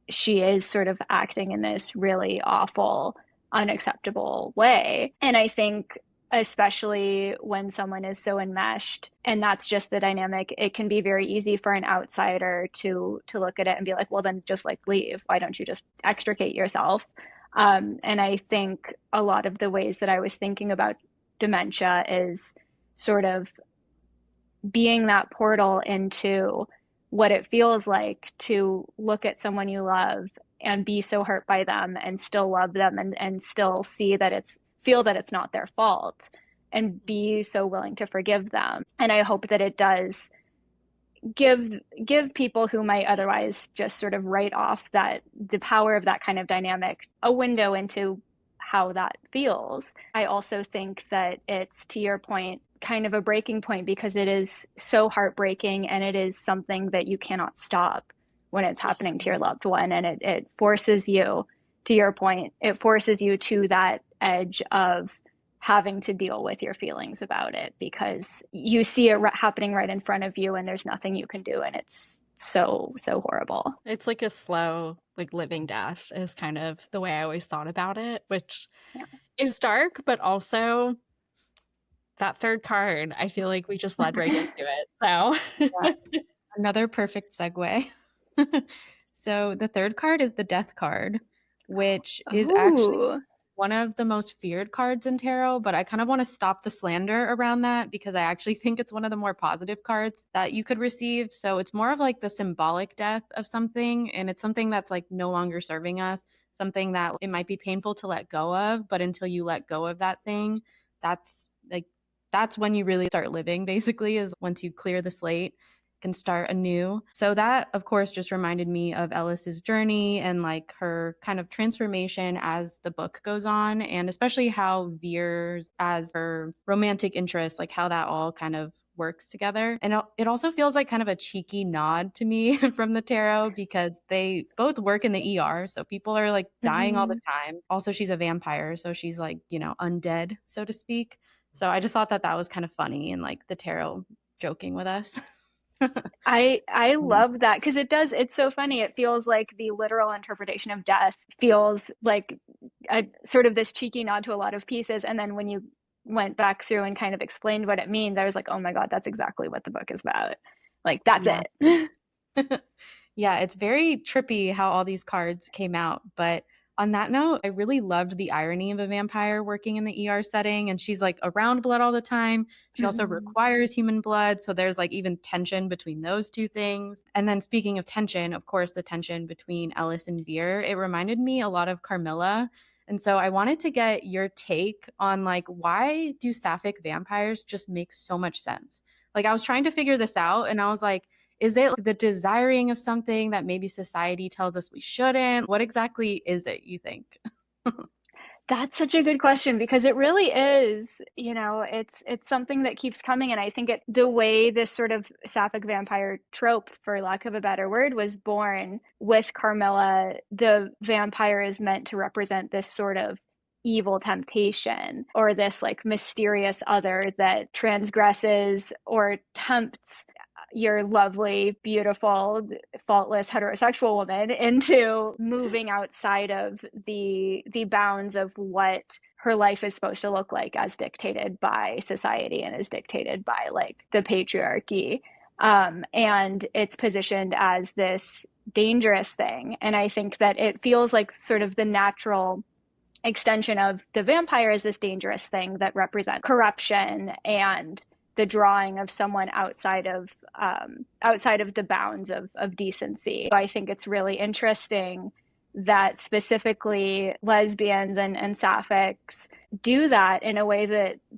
she is sort of acting in this really awful, unacceptable way. And I think especially when someone is so enmeshed and that's just the dynamic, it can be very easy for an outsider to look at it and be like, well, then just like leave. Why don't you just extricate yourself? And I think a lot of the ways that I was thinking about dementia is sort of being that portal into what it feels like to look at someone you love and be so hurt by them and still love them and still feel that it's not their fault and be so willing to forgive them. And I hope that it does give people who might otherwise just sort of write off that the power of that kind of dynamic a window into how that feels. I also think that it's, to your point, kind of a breaking point because it is so heartbreaking and it is something that you cannot stop when it's happening to your loved one. And it forces you, to your point, it forces you to that edge of having to deal with your feelings about it because you see it happening right in front of you and there's nothing you can do. And it's so horrible. It's like a slow, like, living death is kind of the way I always thought about it, which is dark, but also that third card, I feel like we just led right into it. So Another perfect segue. So the third card is the death card, which is actually one of the most feared cards in tarot, but I kind of want to stop the slander around that because I actually think it's one of the more positive cards that you could receive. So it's more of like the symbolic death of something, and it's something that's like no longer serving us, something that it might be painful to let go of, but until you let go of that thing, that's when you really start living, basically, is once you clear the slate, can start anew. So that, of course, just reminded me of Ellis's journey and like her kind of transformation as the book goes on, and especially how Veer as her romantic interest, like how that all kind of works together. And it also feels like kind of a cheeky nod to me from the tarot because they both work in the ER. So people are like dying all the time. Also, she's a vampire. So she's like, you know, undead, so to speak. So I just thought that was kind of funny and like the tarot joking with us. I love that because it's so funny. It feels like the literal interpretation of death feels like a sort of this cheeky nod to a lot of pieces. And then when you went back through and kind of explained what it means, I was like, oh my God, that's exactly what the book is about. Like, that's it. Yeah, it's very trippy how all these cards came out. But on that note, I really loved the irony of a vampire working in the ER setting. And she's like around blood all the time. She also requires human blood. So there's like even tension between those two things. And then speaking of tension, of course, the tension between Ellis and Veer, it reminded me a lot of Carmilla. And so I wanted to get your take on like, why do Sapphic vampires just make so much sense? Like I was trying to figure this out and I was like, is it the desiring of something that maybe society tells us we shouldn't? What exactly is it, you think? That's such a good question because it really is, you know, it's something that keeps coming. And I think the way this sort of Sapphic vampire trope, for lack of a better word, was born with Carmilla, the vampire is meant to represent this sort of evil temptation or this like mysterious other that transgresses or tempts your lovely, beautiful, faultless heterosexual woman into moving outside of the bounds of what her life is supposed to look like as dictated by society and as dictated by like the patriarchy. And it's positioned as this dangerous thing. And I think that it feels like sort of the natural extension of the vampire is this dangerous thing that represents corruption and the drawing of someone outside of the bounds of decency. So I think it's really interesting that specifically lesbians and Sapphics do that in a way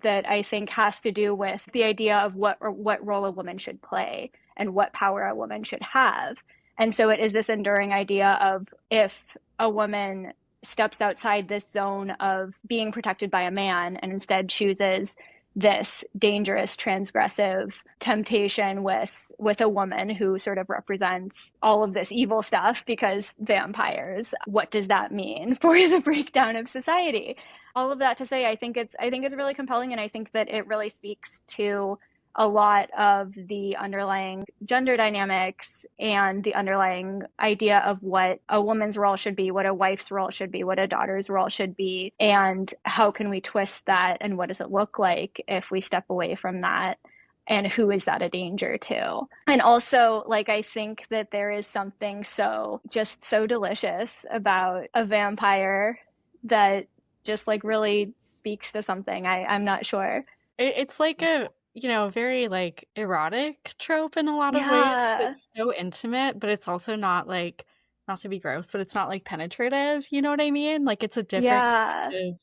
that I think has to do with the idea of what role a woman should play and what power a woman should have. And so it is this enduring idea of if a woman steps outside this zone of being protected by a man and instead chooses this dangerous, transgressive temptation with a woman who sort of represents all of this evil stuff because vampires, what does that mean for the breakdown of society? All of that to say, I think it's really compelling, and I think that it really speaks to a lot of the underlying gender dynamics and the underlying idea of what a woman's role should be, what a wife's role should be, what a daughter's role should be, and how can we twist that, and what does it look like if we step away from that, and who is that a danger to? And also, like, I think that there is something so delicious about a vampire that just like really speaks to something. I'm not sure. It's like a very like erotic trope in a lot of ways. Yeah. It's so intimate, but it's also not like, not to be gross, but it's not like penetrative. You know what I mean? Like it's a different kind of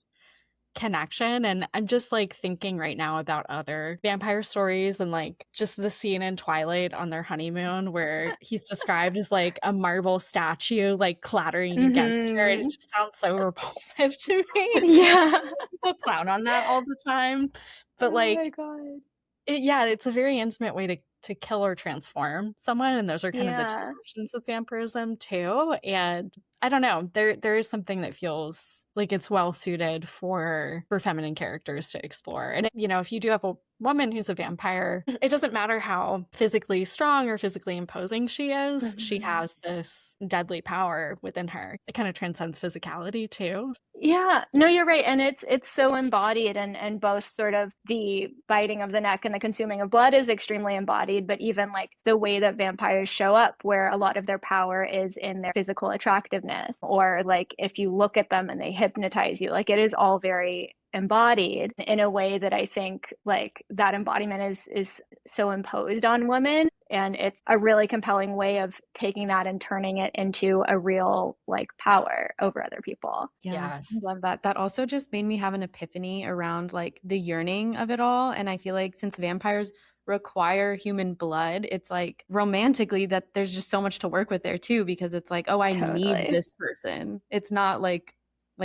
connection. And I'm just like thinking right now about other vampire stories and like just the scene in Twilight on their honeymoon where he's described as like a marble statue like clattering against her, and it just sounds so repulsive to me. Yeah. People clown on that all the time, but like, oh my God. It's a very intimate way to kill or transform someone, and those are kind of the two Yeah. options with vampirism too. And I don't know, there is something that feels like it's well suited for feminine characters to explore. And if you do have a woman who's a vampire, it doesn't matter how physically strong or physically imposing she is, she has this deadly power within her. It kind of transcends physicality too. Yeah, no, you're right. And it's so embodied, and both sort of the biting of the neck and the consuming of blood is extremely embodied, but even like the way that vampires show up, where a lot of their power is in their physical attractiveness, or like if you look at them and they hypnotize you, like it is all very embodied in a way that I think like that embodiment is so imposed on women. And it's a really compelling way of taking that and turning it into a real like power over other people. Yeah, Yes. I love that. That also just made me have an epiphany around like the yearning of it all. And I feel like since vampires require human blood, it's like romantically that there's just so much to work with there too, because it's like, oh, I need this person. It's not like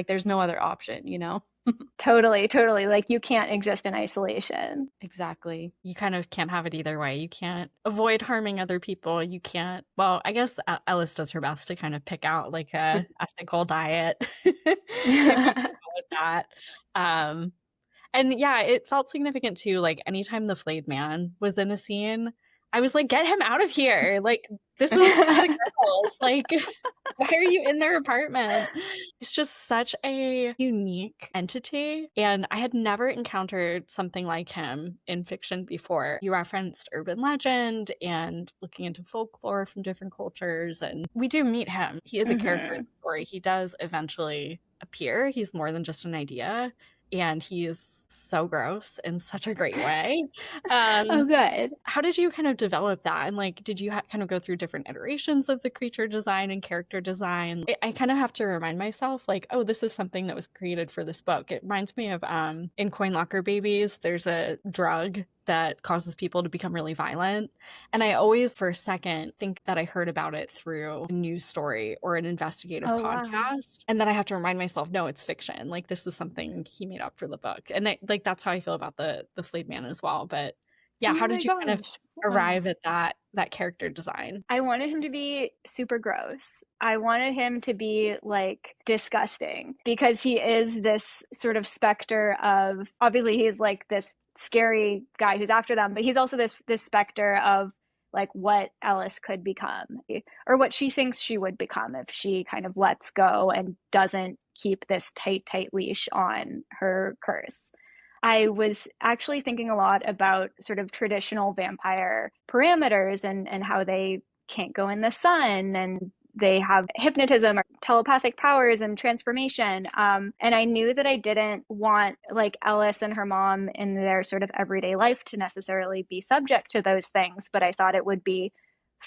there's no other option, you know? Totally. Like you can't exist in isolation. Exactly. You kind of can't have it either way. You can't avoid harming other people. You can't, well, I guess Ellis does her best to kind of pick out like a ethical diet if you can go with that. And yeah, it felt significant too. Like anytime the flayed man was in a scene, I was like, get him out of here. Like, this is the girls. Like, why are you in their apartment? It's just such a unique entity. And I had never encountered something like him in fiction before. You referenced urban legend and looking into folklore from different cultures. And we do meet him. He is a character in the story. He does eventually appear. He's more than just an idea. And he is so gross in such a great way. Oh, good. How did you kind of develop that? And like, did you kind of go through different iterations of the creature design and character design? I kind of have to remind myself like, oh, this is something that was created for this book. It reminds me of in Coin Locker Babies, there's a drug that causes people to become really violent. And I always, for a second, think that I heard about it through a news story or an investigative podcast. Wow. And then I have to remind myself, no, it's fiction. Like, this is something he made up for the book. And like, that's how I feel about the Flayed Man as well. But Yeah, Oh how my did you kind of gosh. arrive Wow. at that character design? I wanted him to be super gross. I wanted him to be like disgusting because he is this sort of specter of, obviously he's like this scary guy who's after them, but he's also this specter of like what Alice could become, or what she thinks she would become if she kind of lets go and doesn't keep this tight leash on her curse. I was actually thinking a lot about sort of traditional vampire parameters and how they can't go in the sun and they have hypnotism or telepathic powers and transformation. And I knew that I didn't want like Ellis and her mom in their sort of everyday life to necessarily be subject to those things, but I thought it would be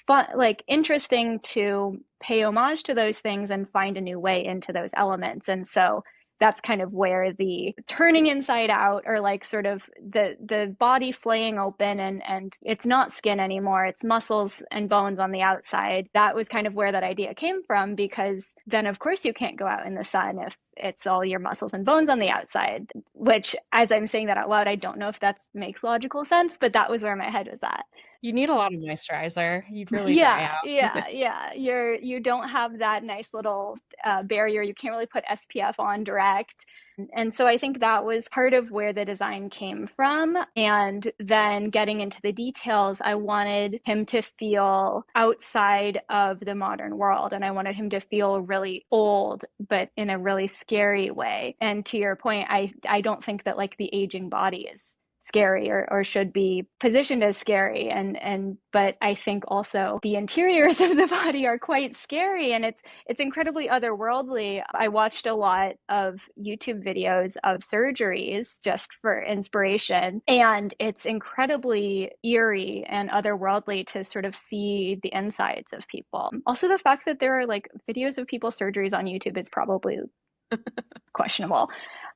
fun, like interesting to pay homage to those things and find a new way into those elements. And so that's kind of where the turning inside out, or like sort of the body flaying open, and it's not skin anymore, it's muscles and bones on the outside. That was kind of where that idea came from, because then of course you can't go out in the sun if it's all your muscles and bones on the outside, which as I'm saying that out loud, I don't know if that makes logical sense, but that was where my head was at. You need a lot of moisturizer. You'd really dry Yeah, out. yeah. You don't have that nice little barrier. You can't really put SPF on direct. And so I think that was part of where the design came from. And then getting into the details, I wanted him to feel outside of the modern world. And I wanted him to feel really old, but in a really scary way. And to your point, I don't think that like the aging body is scary or should be positioned as scary, and but I think also the interiors of the body are quite scary, and it's incredibly otherworldly. I watched a lot of YouTube videos of surgeries just for inspiration, and it's incredibly eerie and otherworldly to sort of see the insides of people. Also, the fact that there are like videos of people's surgeries on YouTube is probably questionable.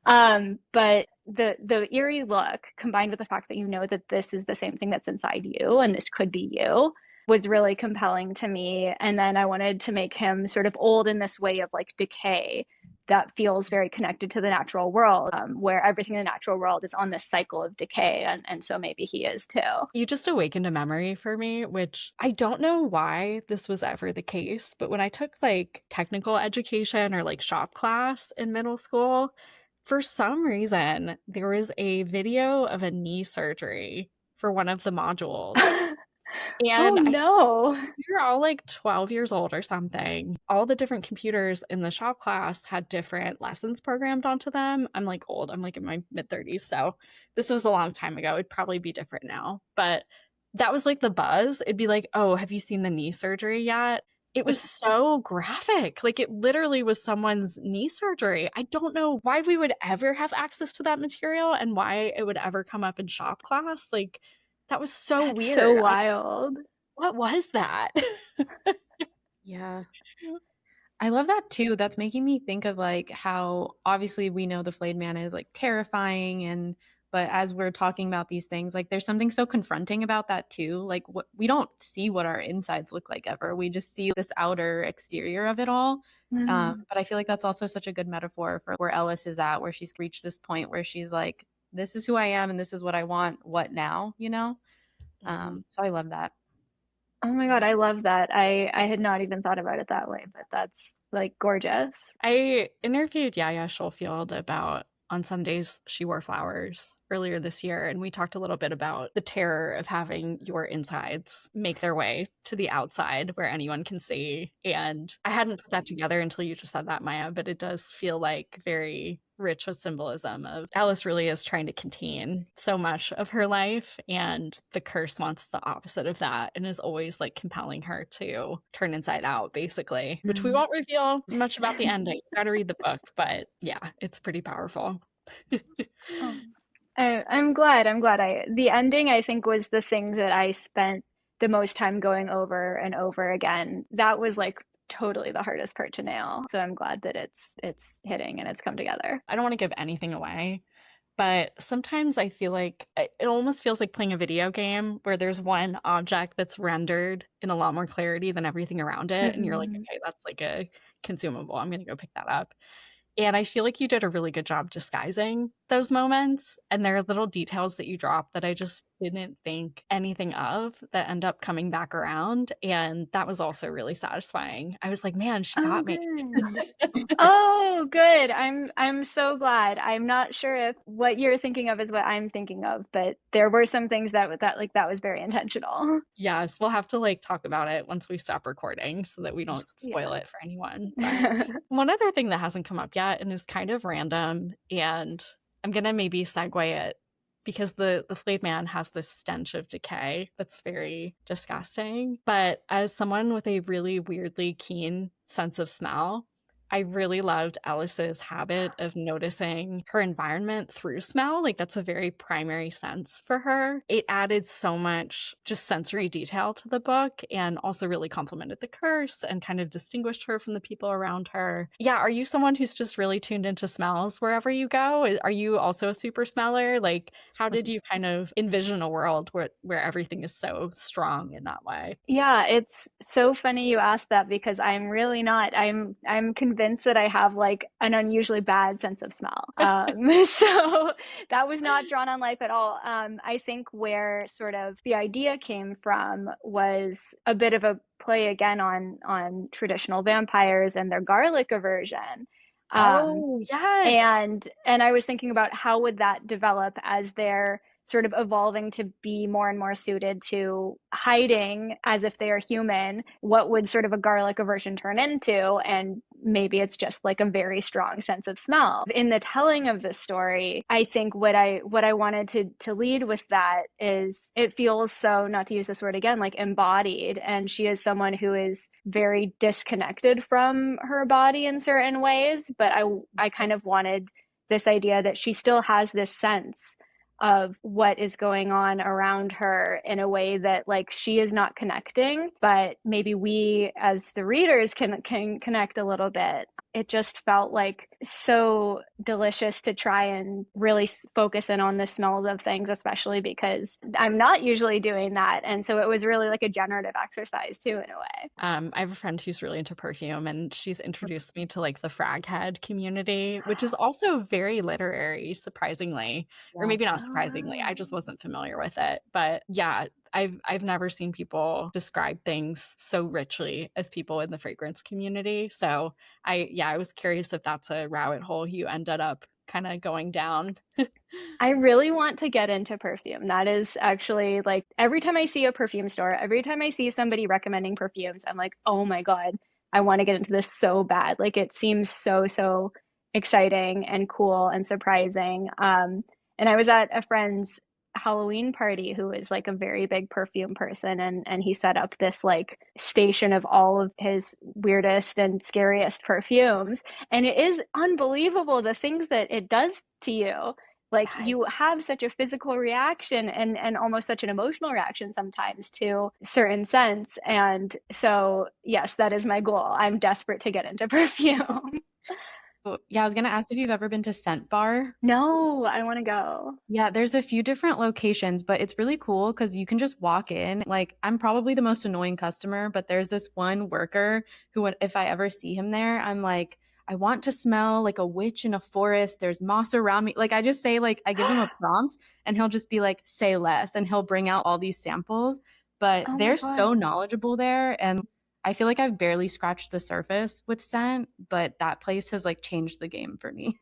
But the eerie look, combined with the fact that you know that this is the same thing that's inside you and this could be you, was really compelling to me. And then I wanted to make him sort of old in this way of like decay that feels very connected to the natural world, where everything in the natural world is on this cycle of decay. And so maybe he is too. You just awakened a memory for me, which I don't know why this was ever the case, but when I took like technical education or like shop class in middle school, for some reason, there was a video of a knee surgery for one of the modules. Oh And no. we were all like 12 years old or something. All the different computers in the shop class had different lessons programmed onto them. I'm like old, I'm like in my mid 30s. So this was a long time ago. It'd probably be different now. But that was like the buzz. It'd be like, oh, have you seen the knee surgery yet? It was so graphic. Like it literally was someone's knee surgery. I don't know why we would ever have access to that material and why it would ever come up in shop class. Like that was so That's so weird. wild. What was that? Yeah. I love that too. That's making me think of like how obviously we know the flayed man is like terrifying, and but as we're talking about these things, like there's something so confronting about that too. Like what we don't see what our insides look like ever. We just see this outer exterior of it all. But I feel like that's also such a good metaphor for where Ellis is at, where she's reached this point where she's like, this is who I am and this is what I want. What now? You know? So I love that. Oh my God, I love that. I had not even thought about it that way, but that's like gorgeous. I interviewed Yaya Schofield about On Some Days She Wore Flowers earlier this year, and we talked a little bit about the terror of having your insides make their way to the outside where anyone can see. And I hadn't put that together until you just said that, Maya, but it does feel like very rich with symbolism of Alice really is trying to contain so much of her life, and the curse wants the opposite of that and is always like compelling her to turn inside out, basically, which we won't reveal much about the ending. You gotta read the book, but yeah, it's pretty powerful. I'm glad. The ending, I think, was the thing that I spent the most time going over and over again. That was like totally the hardest part to nail. So I'm glad that it's hitting and it's come together. I don't want to give anything away, but sometimes I feel like it almost feels like playing a video game where there's one object that's rendered in a lot more clarity than everything around it. And you're like, okay, that's like a consumable. I'm going to go pick that up. And I feel like you did a really good job disguising those moments. And there are little details that you drop that I just didn't think anything of that end up coming back around. And that was also really satisfying. I was like, man, she Oh, got me. good. Oh, good. I'm so glad. I'm not sure if what you're thinking of is what I'm thinking of, but there were some things that was very intentional. Yes, we'll have to like talk about it once we stop recording so that we don't spoil it for anyone. But Yeah. one other thing that hasn't come up yet and is kind of random, and I'm gonna maybe segue it because the flayed man has this stench of decay that's very disgusting. But as someone with a really weirdly keen sense of smell, I really loved Alice's habit of noticing her environment through smell. Like, that's a very primary sense for her. It added so much just sensory detail to the book and also really complemented the curse and kind of distinguished her from the people around her. Yeah, are you someone who's just really tuned into smells wherever you go? Are you also a super smeller? Like, how did you kind of envision a world where everything is so strong in that way? Yeah, it's so funny you asked that because I'm really not. I'm convinced that I have like an unusually bad sense of smell. So that was not drawn on life at all. I think where sort of the idea came from was a bit of a play again on traditional vampires and their garlic aversion. Um, Oh, yes. and I was thinking about how would that develop as they're sort of evolving to be more and more suited to hiding as if they are human. What would sort of a garlic aversion turn into? And maybe it's just like a very strong sense of smell. In the telling of the story, I think what I wanted to lead with that is it feels so, not to use this word again, like embodied. And she is someone who is very disconnected from her body in certain ways, but I kind of wanted this idea that she still has this sense of what is going on around her in a way that like she is not connecting, but maybe we as the readers can connect a little bit. It just felt like so delicious to try and really focus in on the smells of things, especially because I'm not usually doing that. And so it was really like a generative exercise too, in a way. I have a friend who's really into perfume, and she's introduced me to like the fraghead community, which is also very literary, surprisingly, or Yeah. maybe not Oh, surprisingly. I wow. just wasn't familiar with it. But yeah, I've never seen people describe things so richly as people in the fragrance community. So I was curious if that's a rabbit hole you ended up kind of going down. I really want to get into perfume. That is actually like every time I see a perfume store, every time I see somebody recommending perfumes, I'm like, oh my God, I want to get into this so bad. Like it seems so exciting and cool and surprising. And I was at a friend's Halloween party who is like a very big perfume person, and he set up this like station of all of his weirdest and scariest perfumes. And it is unbelievable the things that it does to you. Like you Yes. have such a physical reaction and almost such an emotional reaction sometimes to certain scents. And so yes, that is my goal. I'm desperate to get into perfume. Oh, yeah, I was gonna ask if you've ever been to Scent Bar. No, I want to go. Yeah, there's a few different locations, but it's really cool because you can just walk in. Like, I'm probably the most annoying customer, but there's this one worker who, if I ever see him there, I'm like, I want to smell like a witch in a forest. There's moss around me. Like, I just say, like, I give him a prompt and he'll just be like, say less. And he'll bring out all these samples. But Oh my they're so God. knowledgeable there. And I feel like I've barely scratched the surface with scent, but that place has like changed the game for me.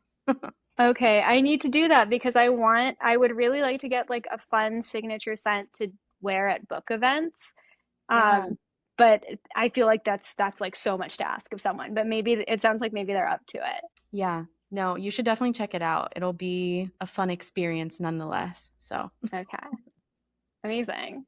Okay, I need to do that because I would really like to get like a fun signature scent to wear at book events. Yeah. Um, but I feel like that's like so much to ask of someone, but maybe it sounds like maybe they're up to it. Yeah. No, you should definitely check it out. It'll be a fun experience nonetheless. So, Okay. Amazing.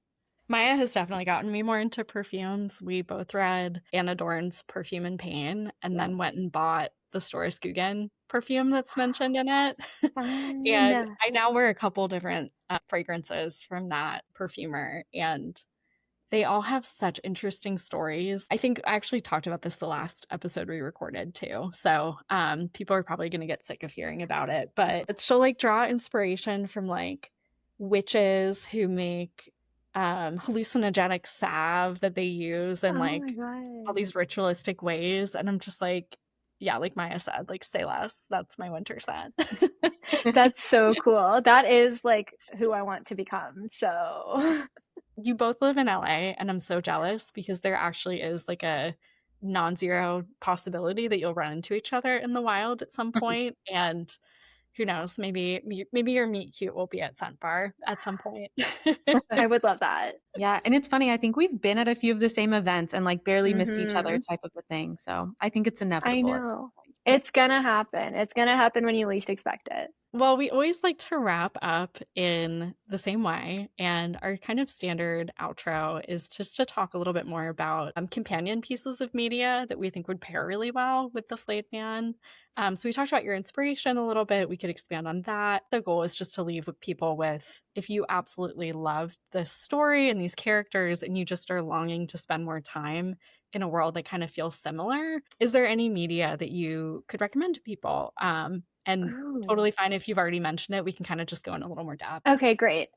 Maya has definitely gotten me more into perfumes. We both read Anna Dorn's Perfume and Pain and then yes. went and bought the Storis Guggen perfume that's mentioned in it. And Fun. I now wear a couple different fragrances from that perfumer, and they all have such interesting stories. I think I actually talked about this the last episode we recorded too. So people are probably going to get sick of hearing about it, but she'll like draw inspiration from like witches who make hallucinogenic salve that they use in Oh my like all God. these ritualistic ways. And I'm just like, yeah, like Maya said, like say less. That's my winter scent. That's so cool. That is like who I want to become. So You both live in LA, and I'm so jealous because there actually is like a non-zero possibility that you'll run into each other in the wild at some point. And who knows, maybe your meet cute will be at Scent Bar at some point. I would love that. Yeah, and it's funny, I think we've been at a few of the same events and like barely missed each other Hmm. type of a thing. So I think it's I inevitable at know. some point. Yeah. It's gonna happen. It's gonna happen when you least expect it. Well, we always like to wrap up in the same way, and our kind of standard outro is just to talk a little bit more about companion pieces of media that we think would pair really well with the Flayed Man. So we talked about your inspiration a little bit. We could expand on that. The goal is just to leave with people with, if you absolutely love this story and these characters, and you just are longing to spend more time in a world that kind of feels similar, is there any media that you could recommend to people? And Ooh. totally fine if you've already mentioned it. We can kind of just go in a little more depth. Okay, great.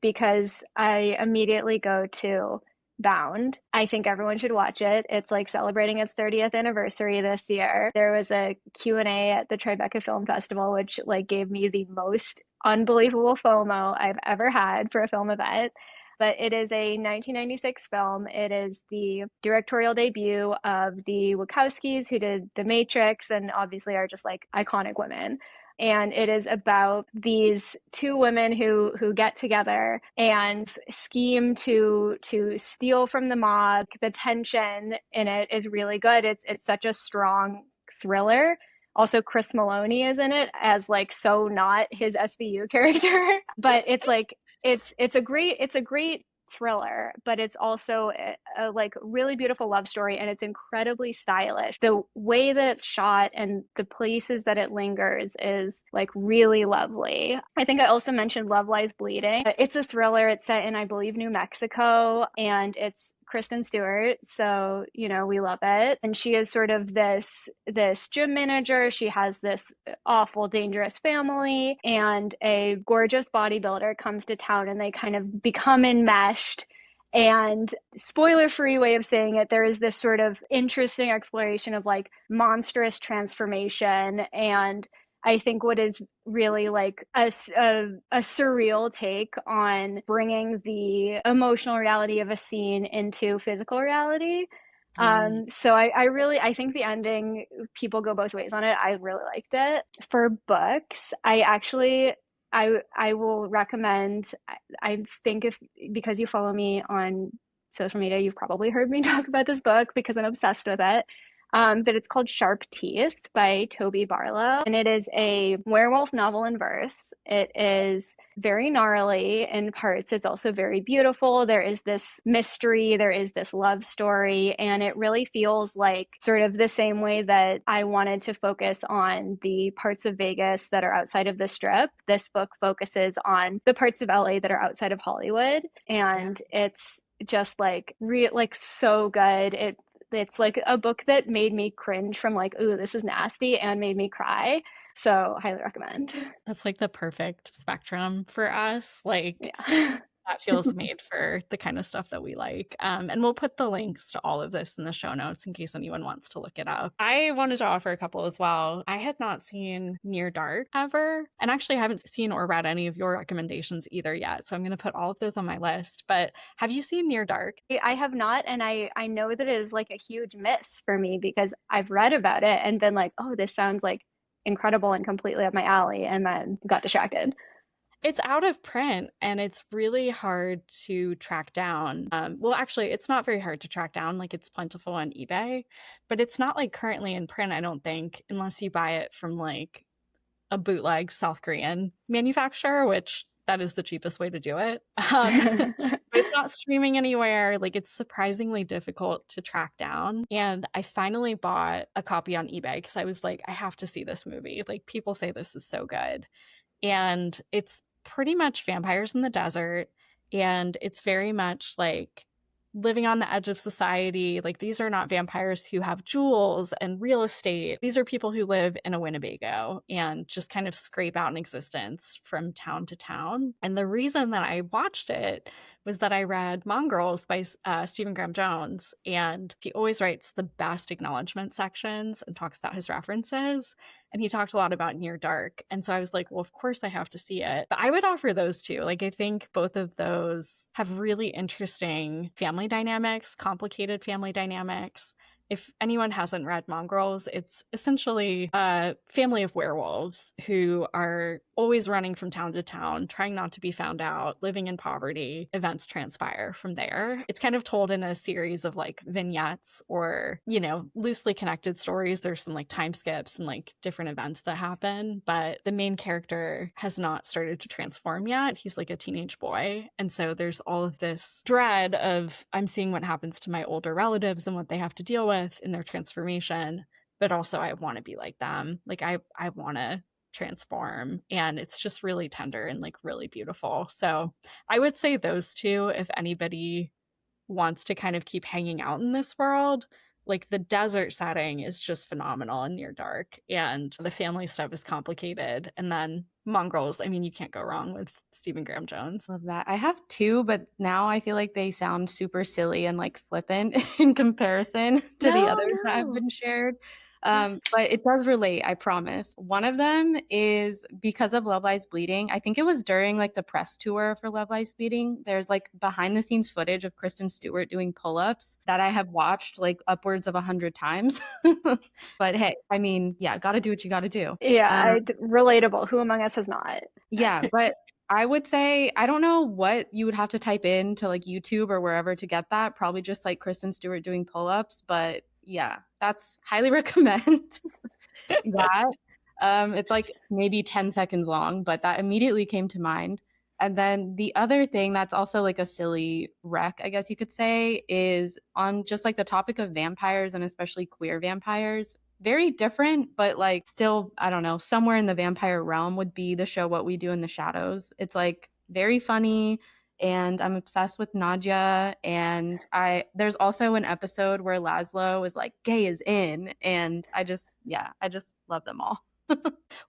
Because I immediately go to Bound. I think everyone should watch it. It's like celebrating its 30th anniversary this year. There was a Q&A at the Tribeca Film Festival, which like gave me the most unbelievable FOMO I've ever had for a film event. But it is a 1996 film. It is the directorial debut of the Wachowskis, who did The Matrix and obviously are just like iconic women. And it is about these two women who get together and scheme to steal from the mob. The tension in it is really good. It's such a strong thriller. Also, Chris Maloney is in it as like so not his SVU character, but it's like it's a great thriller, but it's also a like really beautiful love story, and it's incredibly stylish. The way that it's shot and the places that it lingers is like really lovely. I think I also mentioned Love Lies Bleeding. It's a thriller. It's set in, I believe, New Mexico, and it's Kristen Stewart, so you know we love it. And she is sort of this gym manager. She has this awful, dangerous family, and a gorgeous bodybuilder comes to town, and they kind of become enmeshed. And spoiler free way of saying it, there is this sort of interesting exploration of like monstrous transformation, and I think what is really like a surreal take on bringing the emotional reality of a scene into physical reality. So I think the ending, people go both ways on it. I really liked it. For books, I will recommend, I think if, because you follow me on social media, you've probably heard me talk about this book because I'm obsessed with it. But it's called Sharp Teeth by Toby Barlow, and it is a werewolf novel in verse. It is very gnarly in parts. It's also very beautiful. There is this mystery, there is this love story, and it really feels like sort of the same way that I wanted to focus on the parts of Vegas that are outside of the Strip. This book focuses on the parts of LA that are outside of Hollywood, and it's just like like so good. It's like a book that made me cringe from like, ooh, this is nasty, and made me cry. So highly recommend. That's like the perfect spectrum for us. Like Yeah. that feels made for the kind of stuff that we like. And we'll put the links to all of this in the show notes in case anyone wants to look it up. I wanted to offer a couple as well. I had not seen Near Dark ever, and actually I haven't seen or read any of your recommendations either yet. So I'm going to put all of those on my list. But have you seen Near Dark? I have not, and I know that it is like a huge miss for me because I've read about it and been like, oh, this sounds like incredible and completely up my alley, and then got distracted. It's out of print and it's really hard to track down. Well, actually, it's not very hard to track down. Like it's plentiful on eBay, but it's not like currently in print, I don't think, unless you buy it from like a bootleg South Korean manufacturer, which that is the cheapest way to do it. But it's not streaming anywhere. Like it's surprisingly difficult to track down. And I finally bought a copy on eBay because I was like, I have to see this movie. Like people say this is so good. And it's pretty much vampires in the desert, and it's very much like living on the edge of society. Like these are not vampires who have jewels and real estate. These are people who live in a Winnebago and just kind of scrape out an existence from town to town. And the reason that I watched it was that I read Mongrels by Stephen Graham Jones, and he always writes the best acknowledgement sections and talks about his references. And he talked a lot about Near Dark. And so I was like, well, of course I have to see it. But I would offer those two. Like, I think both of those have really interesting family dynamics, complicated family dynamics. If anyone hasn't read Mongrels, it's essentially a family of werewolves who are always running from town to town, trying not to be found out, living in poverty. Events transpire from there. It's kind of told in a series of like vignettes or, you know, loosely connected stories. There's some like time skips and like different events that happen, but the main character has not started to transform yet. He's like a teenage boy. And so there's all of this dread of, I'm seeing what happens to my older relatives and what they have to deal with in their transformation, but also I want to be like them. Like I want to transform, and it's just really tender and like really beautiful. So I would say those two, if anybody wants to kind of keep hanging out in this world. Like the desert setting is just phenomenal in Near Dark, and the family stuff is complicated. And then Mongrels, I mean, you can't go wrong with Stephen Graham Jones. Love that. I have two, but now I feel like they sound super silly and like flippant in comparison to the others that have been shared. But it does relate, I promise. One of them is because of Love Lies Bleeding. I think it was during like the press tour for Love Lies Bleeding. There's like behind the scenes footage of Kristen Stewart doing pull-ups that I have watched like upwards of 100 times. But hey, I mean, yeah, gotta do what you gotta do. Yeah, relatable. Who among us has not? Yeah, but I would say, I don't know what you would have to type in to like YouTube or wherever to get that. Probably just like Kristen Stewart doing pull-ups, but yeah, that's highly recommend that. It's like maybe 10 seconds long, but that immediately came to mind. And then the other thing that's also like a silly wreck, I guess you could say, is on just like the topic of vampires and especially queer vampires. Very different, but like still, I don't know, somewhere in the vampire realm would be the show What We Do in the Shadows. It's like very funny, and I'm obsessed with Nadia. And there's also an episode where Laszlo is like, gay is in, and I just love them all.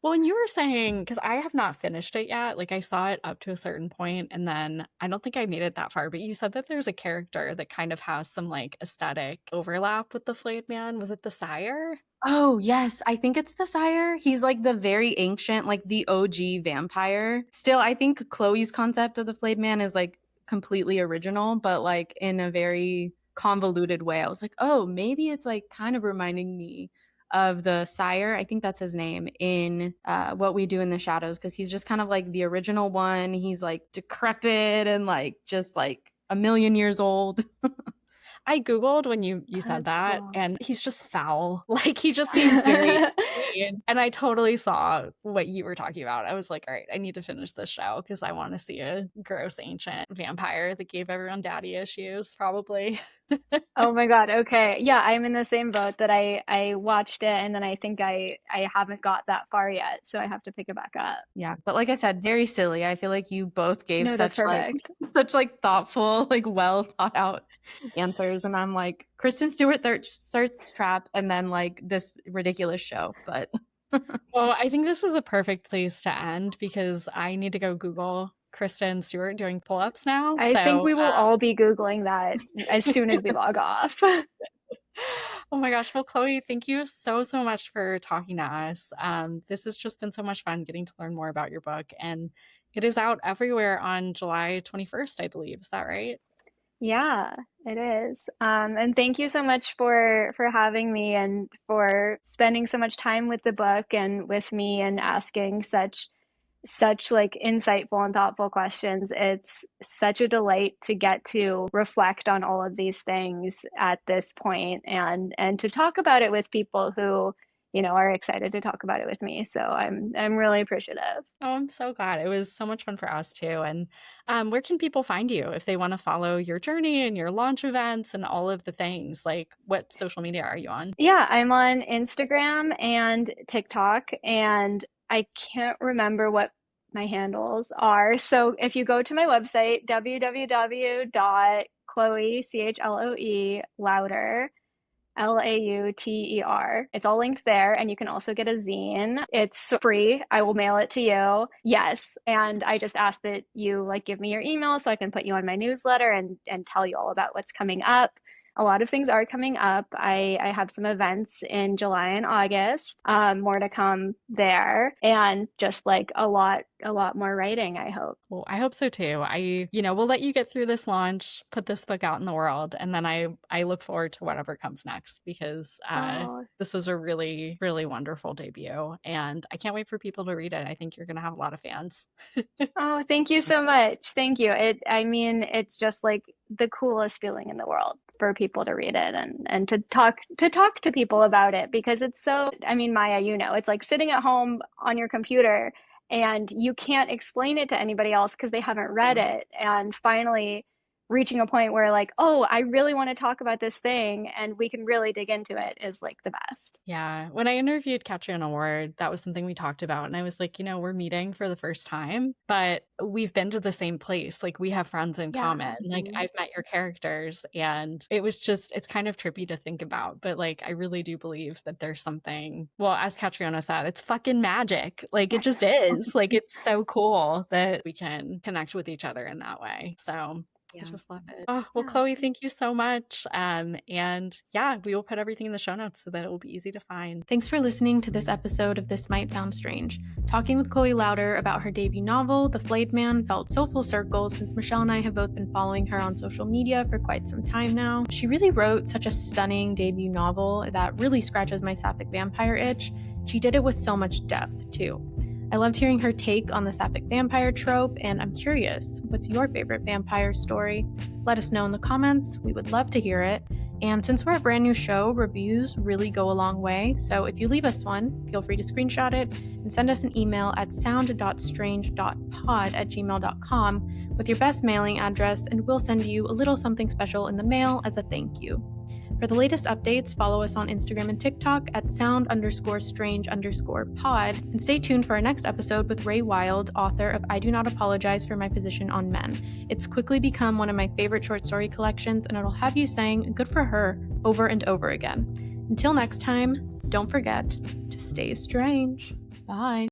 Well, and you were saying, because I have not finished it yet, like I saw it up to a certain point and then I don't think I made it that far, but you said that there's a character that kind of has some like aesthetic overlap with the Flayed Man. Was it the Sire? Oh, yes. I think it's the Sire. He's like the very ancient, like the OG vampire. Still, I think Chloe's concept of the Flayed Man is like completely original, but like in a very convoluted way. I was like, oh, maybe it's like kind of reminding me of the Sire. I think that's his name in What We Do in the Shadows, because he's just kind of like the original one. He's like decrepit and like just like a million years old. I Googled when you said that, cool. and he's just foul. Like, he just seems very clean. And I totally saw what you were talking about. I was like, all right, I need to finish this show because I want to see a gross ancient vampire that gave everyone daddy issues, probably. Oh my God. Okay. Yeah, I'm in the same boat that I watched it and then I think I haven't got that far yet, so I have to pick it back up. Yeah, but like I said, very silly. I feel like you both gave No, that's such like perfect. such like thoughtful, like well thought out answers, and I'm like Kristen Stewart starts Trap, and then like this ridiculous show. But Well, I think this is a perfect place to end because I need to go Google Kristen Stewart doing pull-ups now. I think we will So, all be Googling that as soon as we log off. oh my gosh. Well, Chloe, thank you so, so much for talking to us. This has just been so much fun getting to learn more about your book. And it is out everywhere on July 21st, I believe. Is that right? Yeah, it is. And thank you so much for having me and for spending so much time with the book and with me and asking such like insightful and thoughtful questions. It's such a delight to get to reflect on all of these things at this point and to talk about it with people who, you know, are excited to talk about it with me. So I'm really appreciative. Oh, I'm so glad. It was so much fun for us too. And where can people find you if they want to follow your journey and your launch events and all of the things? Like, what social media are you on? Yeah, I'm on Instagram and TikTok, and I can't remember what my handles are. So if you go to my website, www.chloe, Chloe Lauter, Lauter. It's all linked there, and you can also get a zine. It's free. I will mail it to you. Yes, and I just ask that you like give me your email so I can put you on my newsletter and tell you all about what's coming up. A lot of things are coming up. I have some events in July and August, more to come there, and just like a lot more writing, I hope. Well, I hope so too. We'll let you get through this launch, put this book out in the world, and then I look forward to whatever comes next because this was a really, really wonderful debut, and I can't wait for people to read it. I think you're going to have a lot of fans. Oh, thank you so much. Thank you. It's just like the coolest feeling in the world for people to read it and to talk to people about it because it's so, Maya, it's like sitting at home on your computer and you can't explain it to anybody else because they haven't read it. And finally reaching a point where like, oh, I really want to talk about this thing and we can really dig into it is like the best. Yeah. When I interviewed Catriona Ward, that was something we talked about. And I was like, we're meeting for the first time, but we've been to the same place. Like we have friends in common. Like I've met your characters and it's kind of trippy to think about. But like, I really do believe that there's something, well, as Catriona said, it's fucking magic. Like it just is. Like it's so cool that we can connect with each other in that way. So I just love it. Oh, well, Chloe, thank you so much. And yeah, we will put everything in the show notes so that it will be easy to find. Thanks for listening to this episode of This Might Sound Strange. Talking with Chloe Lauter about her debut novel, The FLAYED MAN, felt so full circle since Michelle and I have both been following her on social media for quite some time now. She really wrote such a stunning debut novel that really scratches my Sapphic vampire itch. She did it with so much depth, too. I loved hearing her take on the Sapphic vampire trope, and I'm curious, what's your favorite vampire story? Let us know in the comments. We would love to hear it. And since we're a brand new show, reviews really go a long way. So if you leave us one, feel free to screenshot it and send us an email at sound.strange.pod@gmail.com with your best mailing address, and we'll send you a little something special in the mail as a thank you. For the latest updates, follow us on Instagram and TikTok at sound_strange_pod, and stay tuned for our next episode with Ray Wild, author of I Do Not Apologize for My Position on Men. It's quickly become one of my favorite short story collections, and it'll have you saying good for her over and over again. Until next time, don't forget to stay strange. Bye.